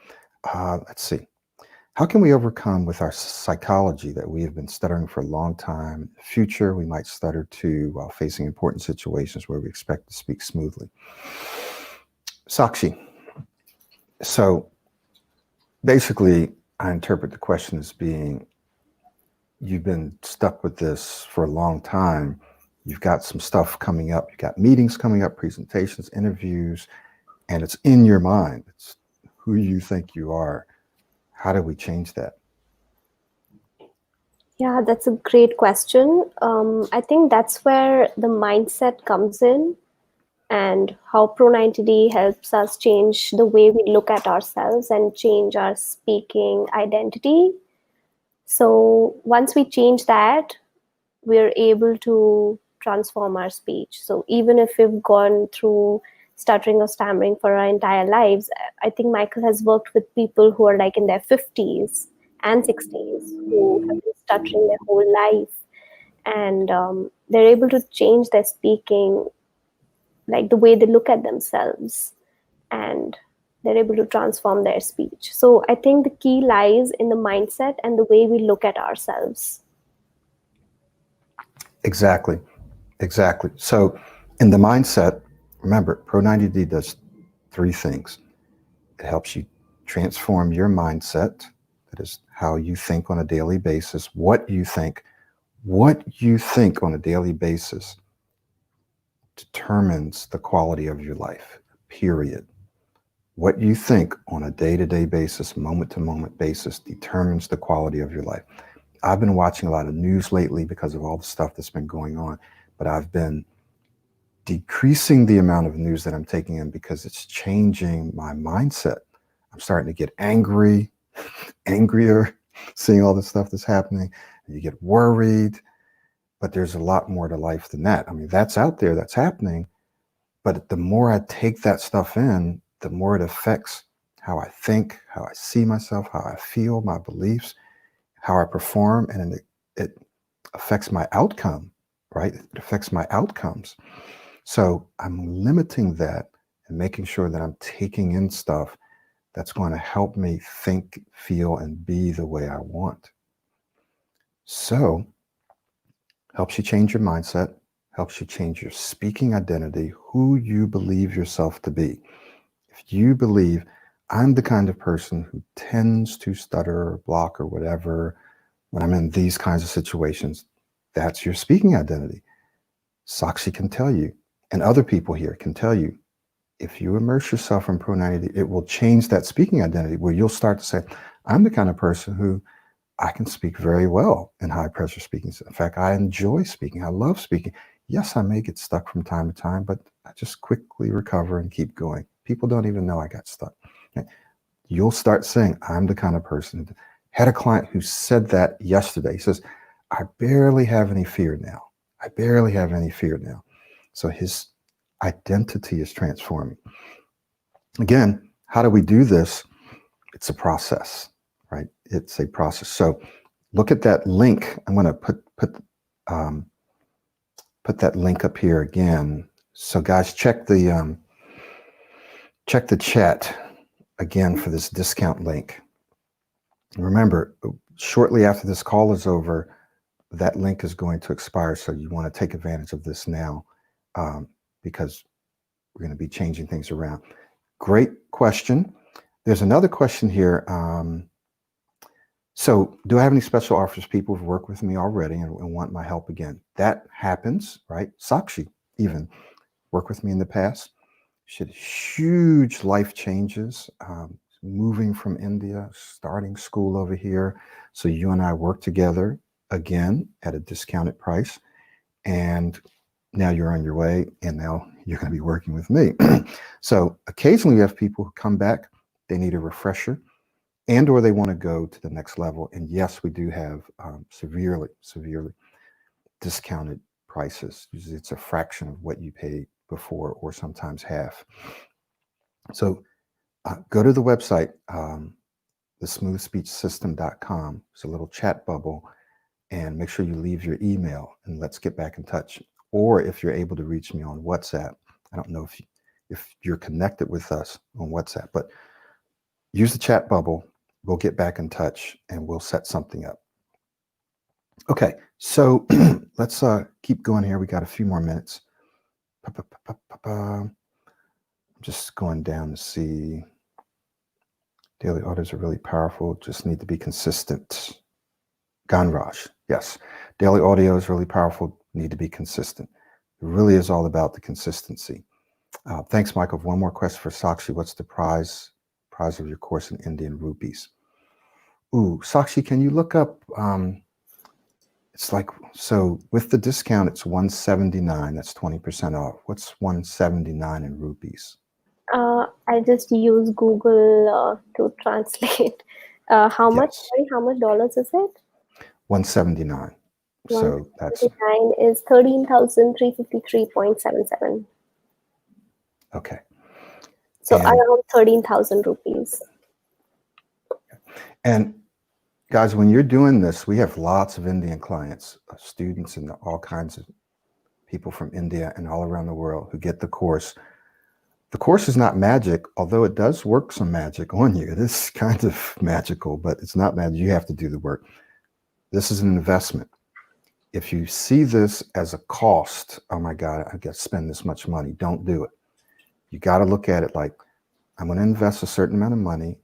Let's see. How can we overcome with our psychology that we have been stuttering for a long time? In the future, we might stutter too while facing important situations where we expect to speak smoothly. Sakshi. So basically, I interpret the question as being, you've been stuck with this for a long time. You've got some stuff coming up. You've got meetings coming up, presentations, interviews, and it's in your mind. It's who you think you are. How do we change that? Yeah, that's a great question. I think that's where the mindset comes in, and how Pro 90D helps us change the way we look at ourselves and change our speaking identity. So once we change that, we're able to transform our speech. So even if we've gone through stuttering or stammering for our entire lives, I think Michael has worked with people who are like in their 50s and 60s who have been stuttering their whole life, and they're able to change their speaking, like the way they look at themselves, and they're able to transform their speech. So I think the key lies in the mindset and the way we look at ourselves. Exactly. Exactly. So in the mindset, remember, Pro 90D does three things. It helps you transform your mindset. That is how you think on a daily basis, what you think. What you think on a daily basis determines the quality of your life, period. What you think on a day-to-day basis, moment-to-moment basis determines the quality of your life. I've been watching a lot of news lately because of all the stuff that's been going on, but I've been decreasing the amount of news that I'm taking in because it's changing my mindset. I'm starting to get angrier, seeing all the stuff that's happening. And you get worried, but there's a lot more to life than that. I mean, that's out there, that's happening. But the more I take that stuff in, the more it affects how I think, how I see myself, how I feel, my beliefs, how I perform, and it affects my outcome, right? It affects my outcomes. So I'm limiting that and making sure that I'm taking in stuff that's going to help me think, feel, and be the way I want. So helps you change your mindset, helps you change your speaking identity, who you believe yourself to be. If you believe I'm the kind of person who tends to stutter or block or whatever when I'm in these kinds of situations, that's your speaking identity. Sakshi can tell you, and other people here can tell you, if you immerse yourself in Pro 90, it will change that speaking identity where you'll start to say, I'm the kind of person who I can speak very well in high pressure speaking. In fact, I enjoy speaking. I love speaking. Yes, I may get stuck from time to time, but I just quickly recover and keep going. People don't even know I got stuck. You'll start saying, I'm the kind of person. Had a client who said that yesterday. He says, I barely have any fear now. I barely have any fear now. So his identity is transforming. Again, how do we do this? It's a process, right? It's a process. So look at that link. I'm going to put that link up here again. So guys, check the chat again for this discount link. Remember, shortly after this call is over, that link is going to expire. So you want to take advantage of this now because we're going to be changing things around. Great question. There's another question here. So do I have any special offers for people who've worked with me already and want my help again? That happens, right? Sakshi even worked with me in the past. She had huge life changes, moving from India, starting school over here. So you and I worked together again at a discounted price. And now you're on your way, and now you're going to be working with me. So occasionally we have people who come back, they need a refresher, and or they want to go to the next level. And yes, we do have severely discounted prices. Usually it's a fraction of what you paid before, or sometimes half. So go to the website, thesmoothspeechsystem.com. It's a little chat bubble, and make sure you leave your email, and let's get back in touch. Or if you're able to reach me on WhatsApp, I don't know if you're connected with us on WhatsApp, but use the chat bubble. We'll get back in touch and we'll set something up. Okay, so let's keep going here. We got a few more minutes. I'm just going down to see. Daily orders are really powerful, just need to be consistent. Ganraj, yes. Daily audio is really powerful, need to be consistent. It really is all about the consistency. Thanks, Michael. One more question for Sakshi. What's the price of your course in Indian rupees? Ooh, Sakshi, can you look up, it's like, so with the discount, it's 179, that's 20% off. What's 179 in rupees? I just use Google to translate. How much? Yes. Sorry, how much dollars is it? 179. So that's 179 is 13,353.77. okay. So And around 13,000 rupees. And guys, when you're doing this, we have lots of Indian clients, students, and all kinds of people from India and all around the world who get the course. The course is not magic, although it does work some magic on you. It is kind of magical, but it's not magic. You have to do the work. This is an investment. If you see this as a cost, oh my God, I got to spend this much money, don't do it. You got to look at it like, I'm going to invest a certain amount of money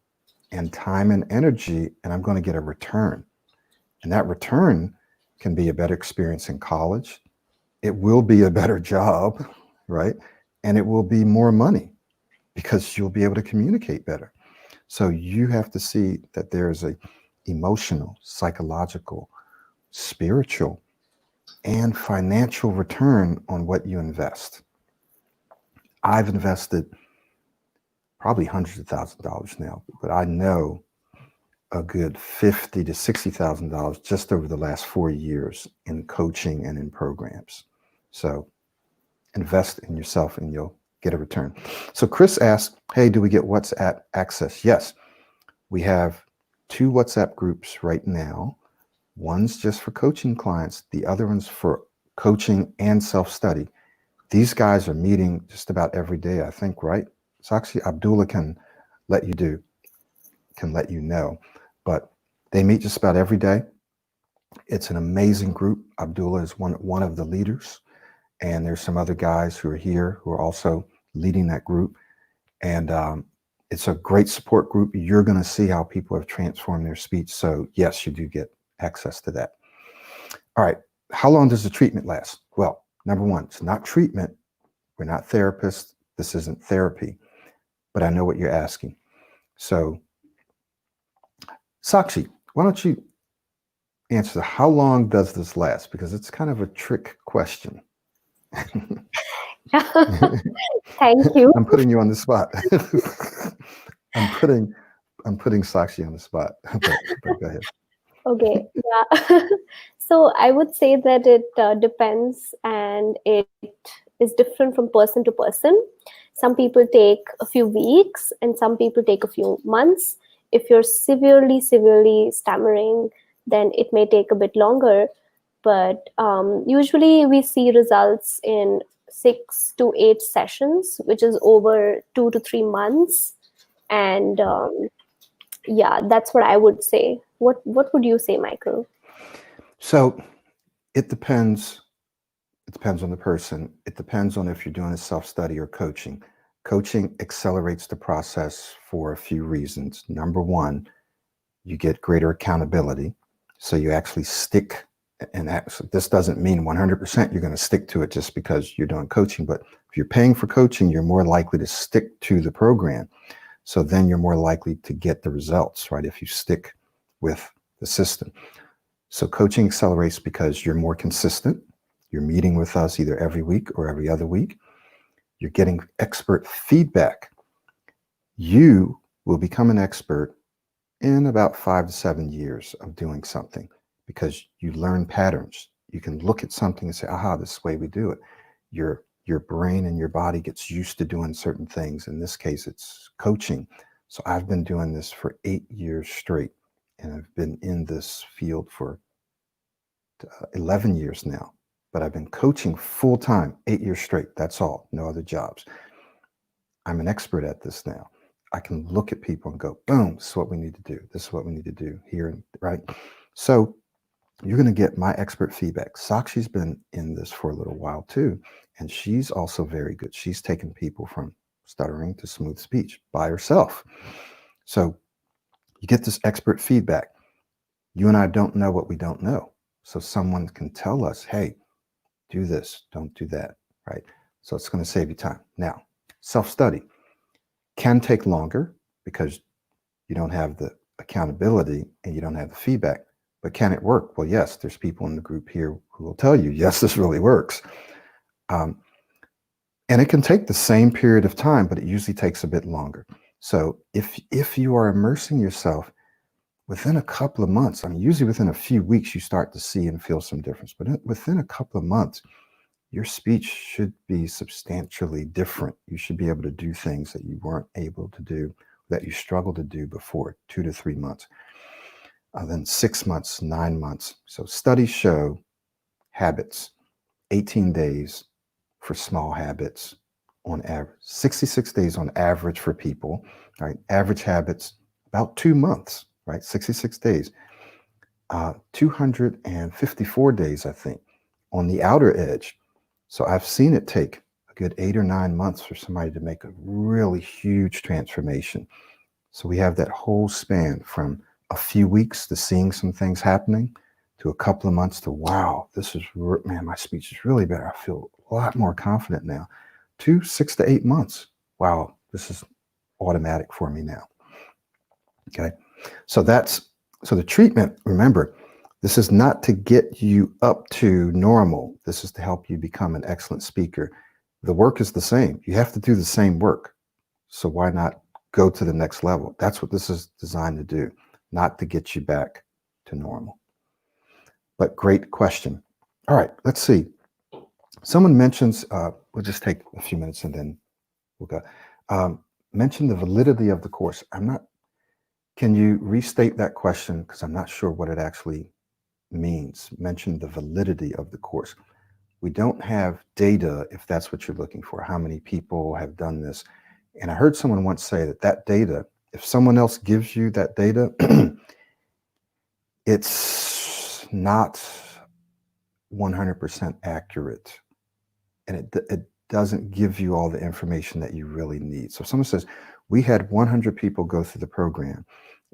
and time and energy, and I'm going to get a return. And that return can be a better experience in college. It will be a better job, right? And it will be more money because you'll be able to communicate better. So you have to see that there's a emotional, psychological, spiritual, and financial return on what you invest. I've invested probably hundreds of thousands of dollars now, but I know a good $50,000 to $60,000 just over the last 4 years in coaching and in programs. So invest in yourself and you'll get a return. So Chris asked, hey, do we get WhatsApp access? Yes, we have 2 WhatsApp groups right now. One's just for coaching clients. The other one's for coaching and self-study. These guys are meeting just about every day, I think, right? Sakshi, Abdullah can let you know, but they meet just about every day. It's an amazing group. Abdullah is one of the leaders, and there's some other guys who are here who are also leading that group. And it's a great support group. You're going to see how people have transformed their speech. So yes, you do get access to that. All right. How long does the treatment last? Well, number one, it's not treatment. We're not therapists. This isn't therapy, but I know what you're asking. So Sakshi, why don't you answer how long does this last? Because it's kind of a trick question. Thank you. I'm putting you on the spot. I'm putting Sakshi on the spot. But go ahead. Okay, yeah. So I would say that it depends, and it is different from person to person. Some people take a few weeks and some people take a few months. If you're severely stammering, then it may take a bit longer. But usually we see results in 6 to 8 sessions, which is over 2 to 3 months. And yeah, that's what I would say. What would you say, Michael? So it depends. It depends on the person. It depends on if you're doing a self-study or coaching. Coaching accelerates the process for a few reasons. Number one, you get greater accountability. So you actually stick And this doesn't mean 100% you're going to stick to it just because you're doing coaching, but if you're paying for coaching, you're more likely to stick to the program. So then you're more likely to get the results, right? If you stick with the system. So coaching accelerates because you're more consistent. You're meeting with us either every week or every other week. You're getting expert feedback. You will become an expert in about 5 to 7 years of doing something because you learn patterns. You can look at something and say, aha, this is the way we do it. Your brain and your body gets used to doing certain things. In this case, it's coaching. So I've been doing this for 8 years straight, and I've been in this field for 11 years now. But I've been coaching full time, 8 years straight. That's all, no other jobs. I'm an expert at this now. I can look at people and go, boom, this is what we need to do. This is what we need to do here, right? So you're going to get my expert feedback. Sakshi's been in this for a little while too, and she's also very good. She's taken people from stuttering to smooth speech by herself. So you get this expert feedback. You and I don't know what we don't know. So someone can tell us, hey, do this, don't do that, right? So it's going to save you time. Now, self-study can take longer because you don't have the accountability and you don't have the feedback. But can it work? Well, yes, there's people in the group here who will tell you, yes, this really works. And it can take the same period of time, but it usually takes a bit longer. So if you are immersing yourself within a couple of months, I mean, usually within a few weeks, you start to see and feel some difference. But within a couple of months, your speech should be substantially different. You should be able to do things that you weren't able to do, that you struggled to do before, 2 to 3 months. Then 6 months, 9 months. So studies show habits, 18 days for small habits on average, 66 days on average for people, right? Average habits, about 2 months, right? 66 days. 254 days, I think, on the outer edge. So I've seen it take a good 8 or 9 months for somebody to make a really huge transformation. So we have that whole span from a few weeks to seeing some things happening to a couple of months to, wow, this is, man, my speech is really better. I feel a lot more confident now. To 6 to 8 months. Wow, this is automatic for me now. Okay. So the treatment, remember, this is not to get you up to normal. This is to help you become an excellent speaker. The work is the same. You have to do the same work. So why not go to the next level? That's what this is designed to do, not to get you back to normal. But great question. All right, let's see. Someone mentions, we'll just take a few minutes and then we'll go. Mention the validity of the course. Can you restate that question? Because I'm not sure what it actually means. Mention the validity of the course. We don't have data, if that's what you're looking for, how many people have done this. And I heard someone once say that data, if someone else gives you that data, it's not 100% accurate. And it doesn't give you all the information that you really need. So if someone says, we had 100 people go through the program,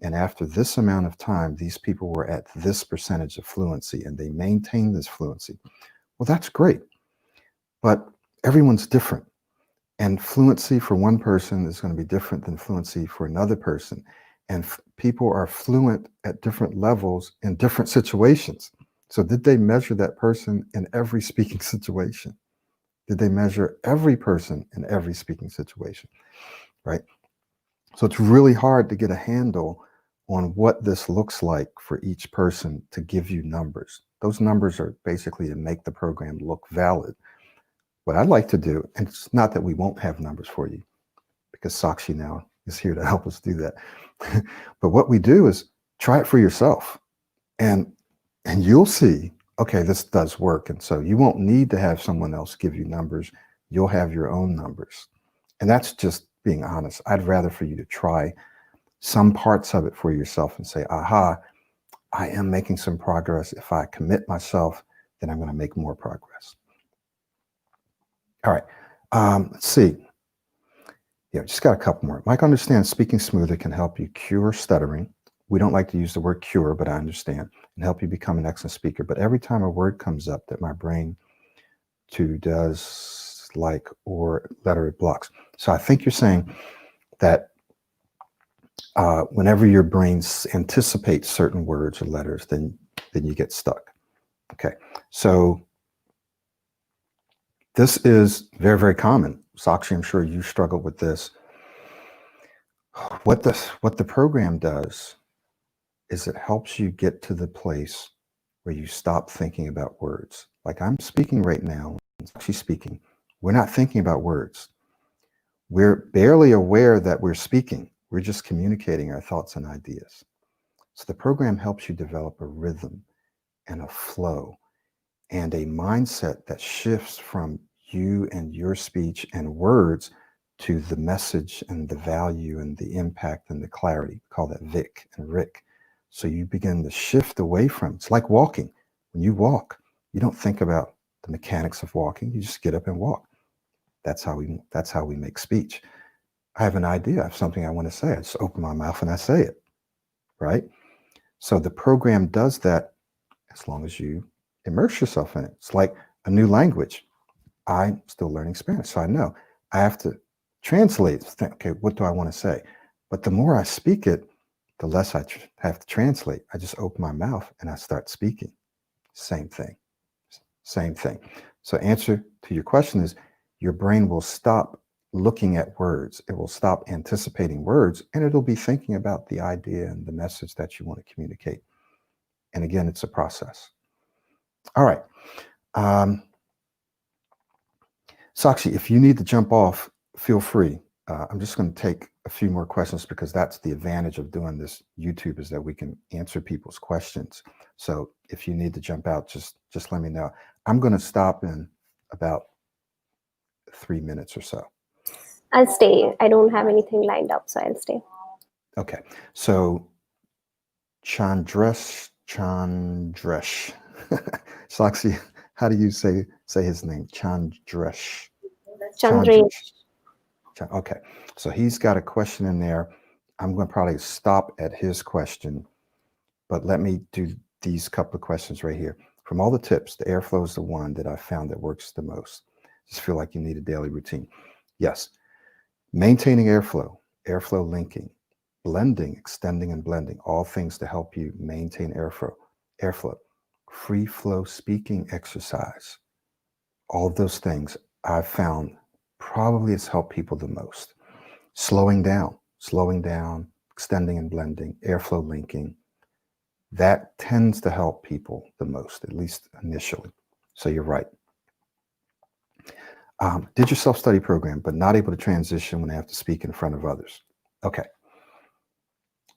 and after this amount of time, these people were at this percentage of fluency, and they maintained this fluency. Well, that's great. But everyone's different. And fluency for one person is going to be different than fluency for another person. And people are fluent at different levels in different situations. So did they measure that person in every speaking situation? Did they measure every person in every speaking situation, right? So it's really hard to get a handle on what this looks like for each person to give you numbers. Those numbers are basically to make the program look valid. What I'd like to do, and it's not that we won't have numbers for you, because Sakshi now is here to help us do that. But what we do is try it for yourself, and you'll see, okay, this does work. And so you won't need to have someone else give you numbers. You'll have your own numbers. And that's just being honest. I'd rather for you to try some parts of it for yourself and say, aha, I am making some progress. If I commit myself, then I'm going to make more progress. All right. Let's see. Yeah, just got a couple more. Mike understands speaking smoother can help you cure stuttering, We don't like to use the word cure, but I understand, and help you become an excellent speaker. But every time a word comes up that my brain to does like or letter it blocks. So I think you're saying that whenever your brain anticipates certain words or letters, then you get stuck. Okay, so this is very, very common. Sakshi, I'm sure you struggled with this. What the program does is it helps you get to the place where you stop thinking about words. Like I'm speaking right now, Sakshi's speaking. We're not thinking about words. We're barely aware that we're speaking. We're just communicating our thoughts and ideas. So the program helps you develop a rhythm and a flow and a mindset that shifts from you and your speech and words to the message and the value and the impact and the clarity. We call that Vic and Rick. So you begin to shift away from, it's like walking. When you walk, you don't think about the mechanics of walking. You just get up and walk. That's how we make speech. I have an idea. I have something I want to say. I just open my mouth and I say it, right? So the program does that as long as you immerse yourself in it. It's like a new language. I'm still learning Spanish, so I know I have to translate. Think, okay, what do I want to say? But the more I speak it, the less I have to translate. I just open my mouth and I start speaking. Same thing. Same thing. So answer to your question is your brain will stop looking at words. It will stop anticipating words and it'll be thinking about the idea and the message that you want to communicate. And again, it's a process. All right. Sakshi, if you need to jump off, feel free. I'm just going to take a few more questions because that's the advantage of doing this YouTube is that we can answer people's questions. So if you need to jump out, just let me know. I'm going to stop in about 3 minutes or so. I'll stay. I don't have anything lined up, so I'll stay. Okay. So Chandresh. Sakshi, how do you say his name? Chandresh. Chandresh. Okay, so he's got a question in there. I'm going to probably stop at his question, but let me do these couple of questions right here. From all the tips, the airflow is the one that I found that works the most. Just feel like you need a daily routine. Yes, maintaining airflow linking, blending, extending and blending, all things to help you maintain airflow, free flow speaking exercise. All of those things I've found probably has helped people the most. Slowing down, extending and blending, airflow linking, that tends to help people the most, at least initially. So you're right. Did your self-study program, but not able to transition when I have to speak in front of others. Okay.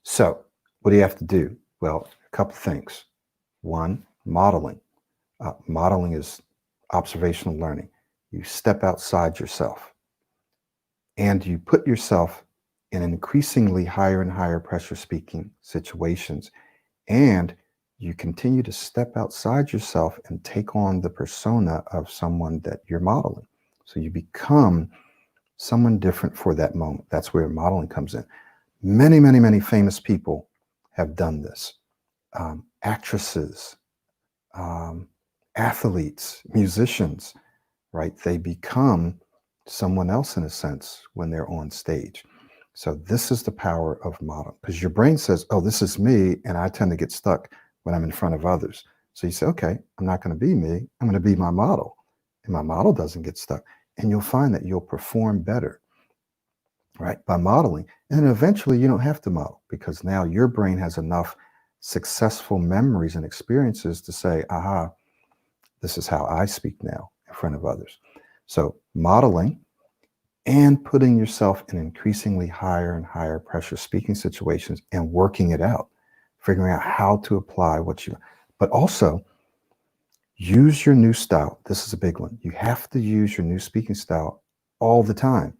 So what do you have to do? Well, a couple of things. One, modeling. Modeling is observational learning. You step outside yourself and you put yourself in increasingly higher and higher pressure speaking situations. And you continue to step outside yourself and take on the persona of someone that you're modeling. So you become someone different for that moment. That's where modeling comes in. Many, many, many famous people have done this. Actresses, athletes, musicians, right? They become someone else in a sense when they're on stage. So this is the power of modeling, because your brain says, oh, this is me, and I tend to get stuck when I'm in front of others. So you say, okay, I'm not going to be me, I'm going to be my model. And my model doesn't get stuck. And you'll find that you'll perform better, right, by modeling. And then eventually you don't have to model because now your brain has enough successful memories and experiences to say, aha, this is how I speak now in front of others. So modeling and putting yourself in increasingly higher and higher pressure speaking situations and working it out, figuring out how to apply what you, but also use your new style. This is a big one. You have to use your new speaking style all the time.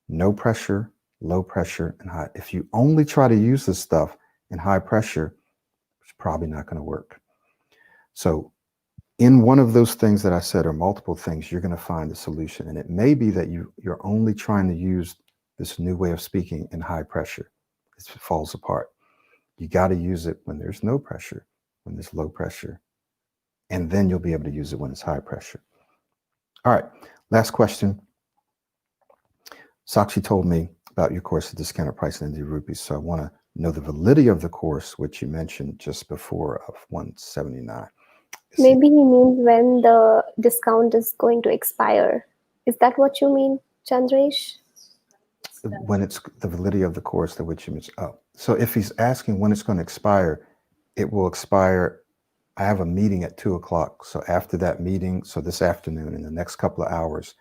No pressure, low pressure, and high. If you only try to use this stuff in high pressure, it's probably not going to work. So in one of those things that I said, or multiple things, you're going to find the solution. And it may be that you're only trying to use this new way of speaking in high pressure. It falls apart. You got to use it when there's no pressure, when there's low pressure, and then you'll be able to use it when it's high pressure. All right, last question. Sakshi told me about your course at discounted price in Indian rupees, so I want to know the validity of the course, which you mentioned just before, of 179. Maybe he means when the discount is going to expire. Is that what you mean, Chandresh? When it's the validity of the course that which you mentioned. Oh, so if he's asking when it's going to expire, it will expire. I have a meeting at 2 o'clock. So after that meeting, so this afternoon, in the next couple of hours,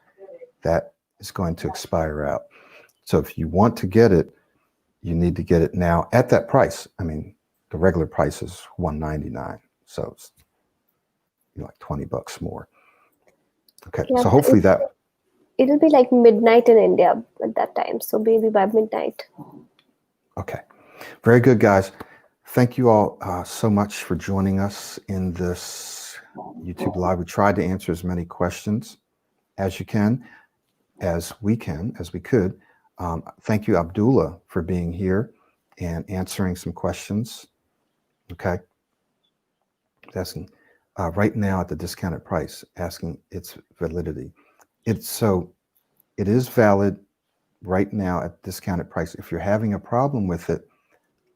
that is going to expire out. So if you want to get it, you need to get it now at that price. I mean, the regular price is $199. So it's like $20 more. Okay. Yeah, so hopefully that. It'll be like midnight in India at that time. So maybe by midnight. Okay. Very good, guys. Thank you all so much for joining us in this YouTube Live. We tried to answer as many questions as we could. Thank you, Abdullah, for being here and answering some questions. Okay. Asking right now at the discounted price, asking its validity. It is valid right now at discounted price. If you're having a problem with it,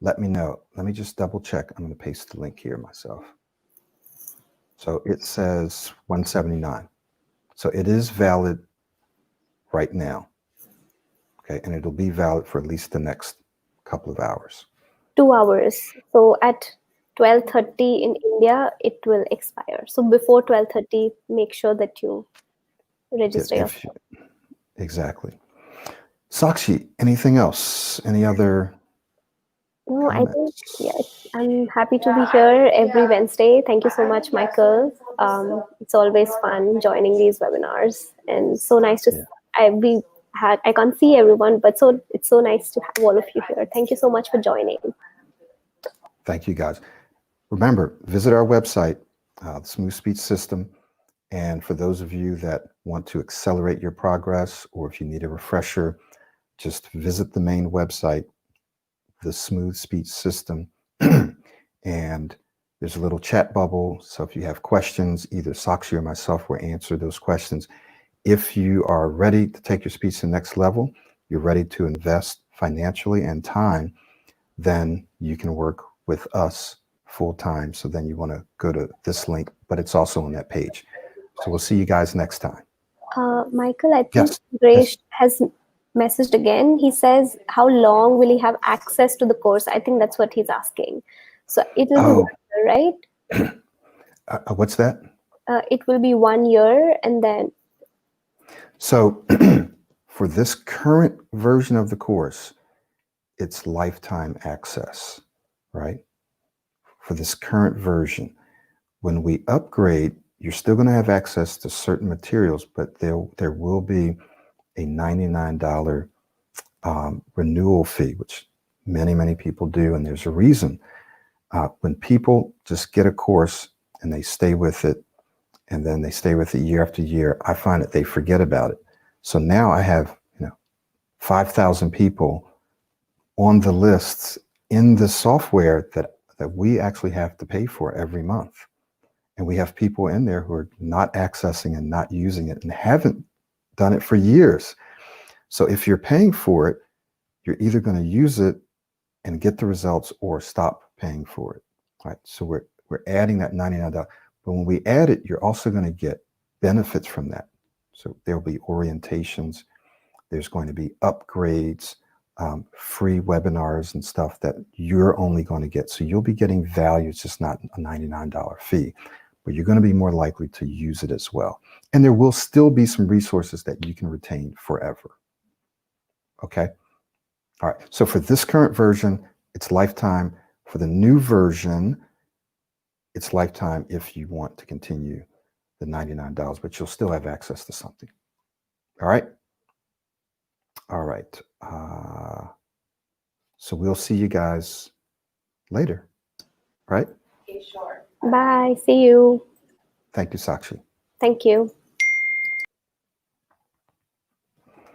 let me know. Let me just double check. I'm going to paste the link here myself. So it says 179. So it is valid right now. Okay. And it'll be valid for at least the next couple of hours. 2 hours. So at 12:30 in India, it will expire. So before 12:30, make sure that you register yourself. Exactly. Sakshi, anything else? Any other No, comments? I think, yes, I'm happy to be here every Wednesday. Thank you so much, Michael. It's always fun joining these webinars, and so nice to. I can't see everyone, but it's so nice to have all of you here. Thank you so much for joining. Thank you, guys. Remember, visit our website, the Smooth Speech System. And for those of you that want to accelerate your progress, or if you need a refresher, just visit the main website, the Smooth Speech System. And there's a little chat bubble. So if you have questions, either Sakshi or myself will answer those questions. If you are ready to take your speech to the next level, you're ready to invest financially and time, then you can work with us full time. So then you want to go to this link, but it's also on that page. So we'll see you guys next time. Michael, I think Grace has messaged again. He says, how long will he have access to the course? I think that's what he's asking. So it will be 1 year, right? What's that? It will be 1 year, and then. So for this current version of the course, it's lifetime access, right? For this current version. When we upgrade, you're still going to have access to certain materials, but there will be a $99 renewal fee, which many people do, and there's a reason. When people just get a course and they stay with it, and then they stay with it year after year, I find that they forget about it. So now I have 5,000 people on the lists in the software that we actually have to pay for every month. And we have people in there who are not accessing and not using it and haven't done it for years. So if you're paying for it, you're either going to use it and get the results or stop paying for it. All right. So we're adding that $99. But when we add it, you're also going to get benefits from that. So there'll be orientations. There's going to be upgrades, free webinars and stuff that you're only going to get. So you'll be getting value. It's just not a $99 fee, but you're going to be more likely to use it as well. And there will still be some resources that you can retain forever. Okay. All right. So for this current version, it's lifetime. For the new version, it's lifetime if you want to continue the $99, but you'll still have access to something. All right. All right. So we'll see you guys later. Right? Okay, sure. Bye. See you. Thank you, Sakshi. Thank you.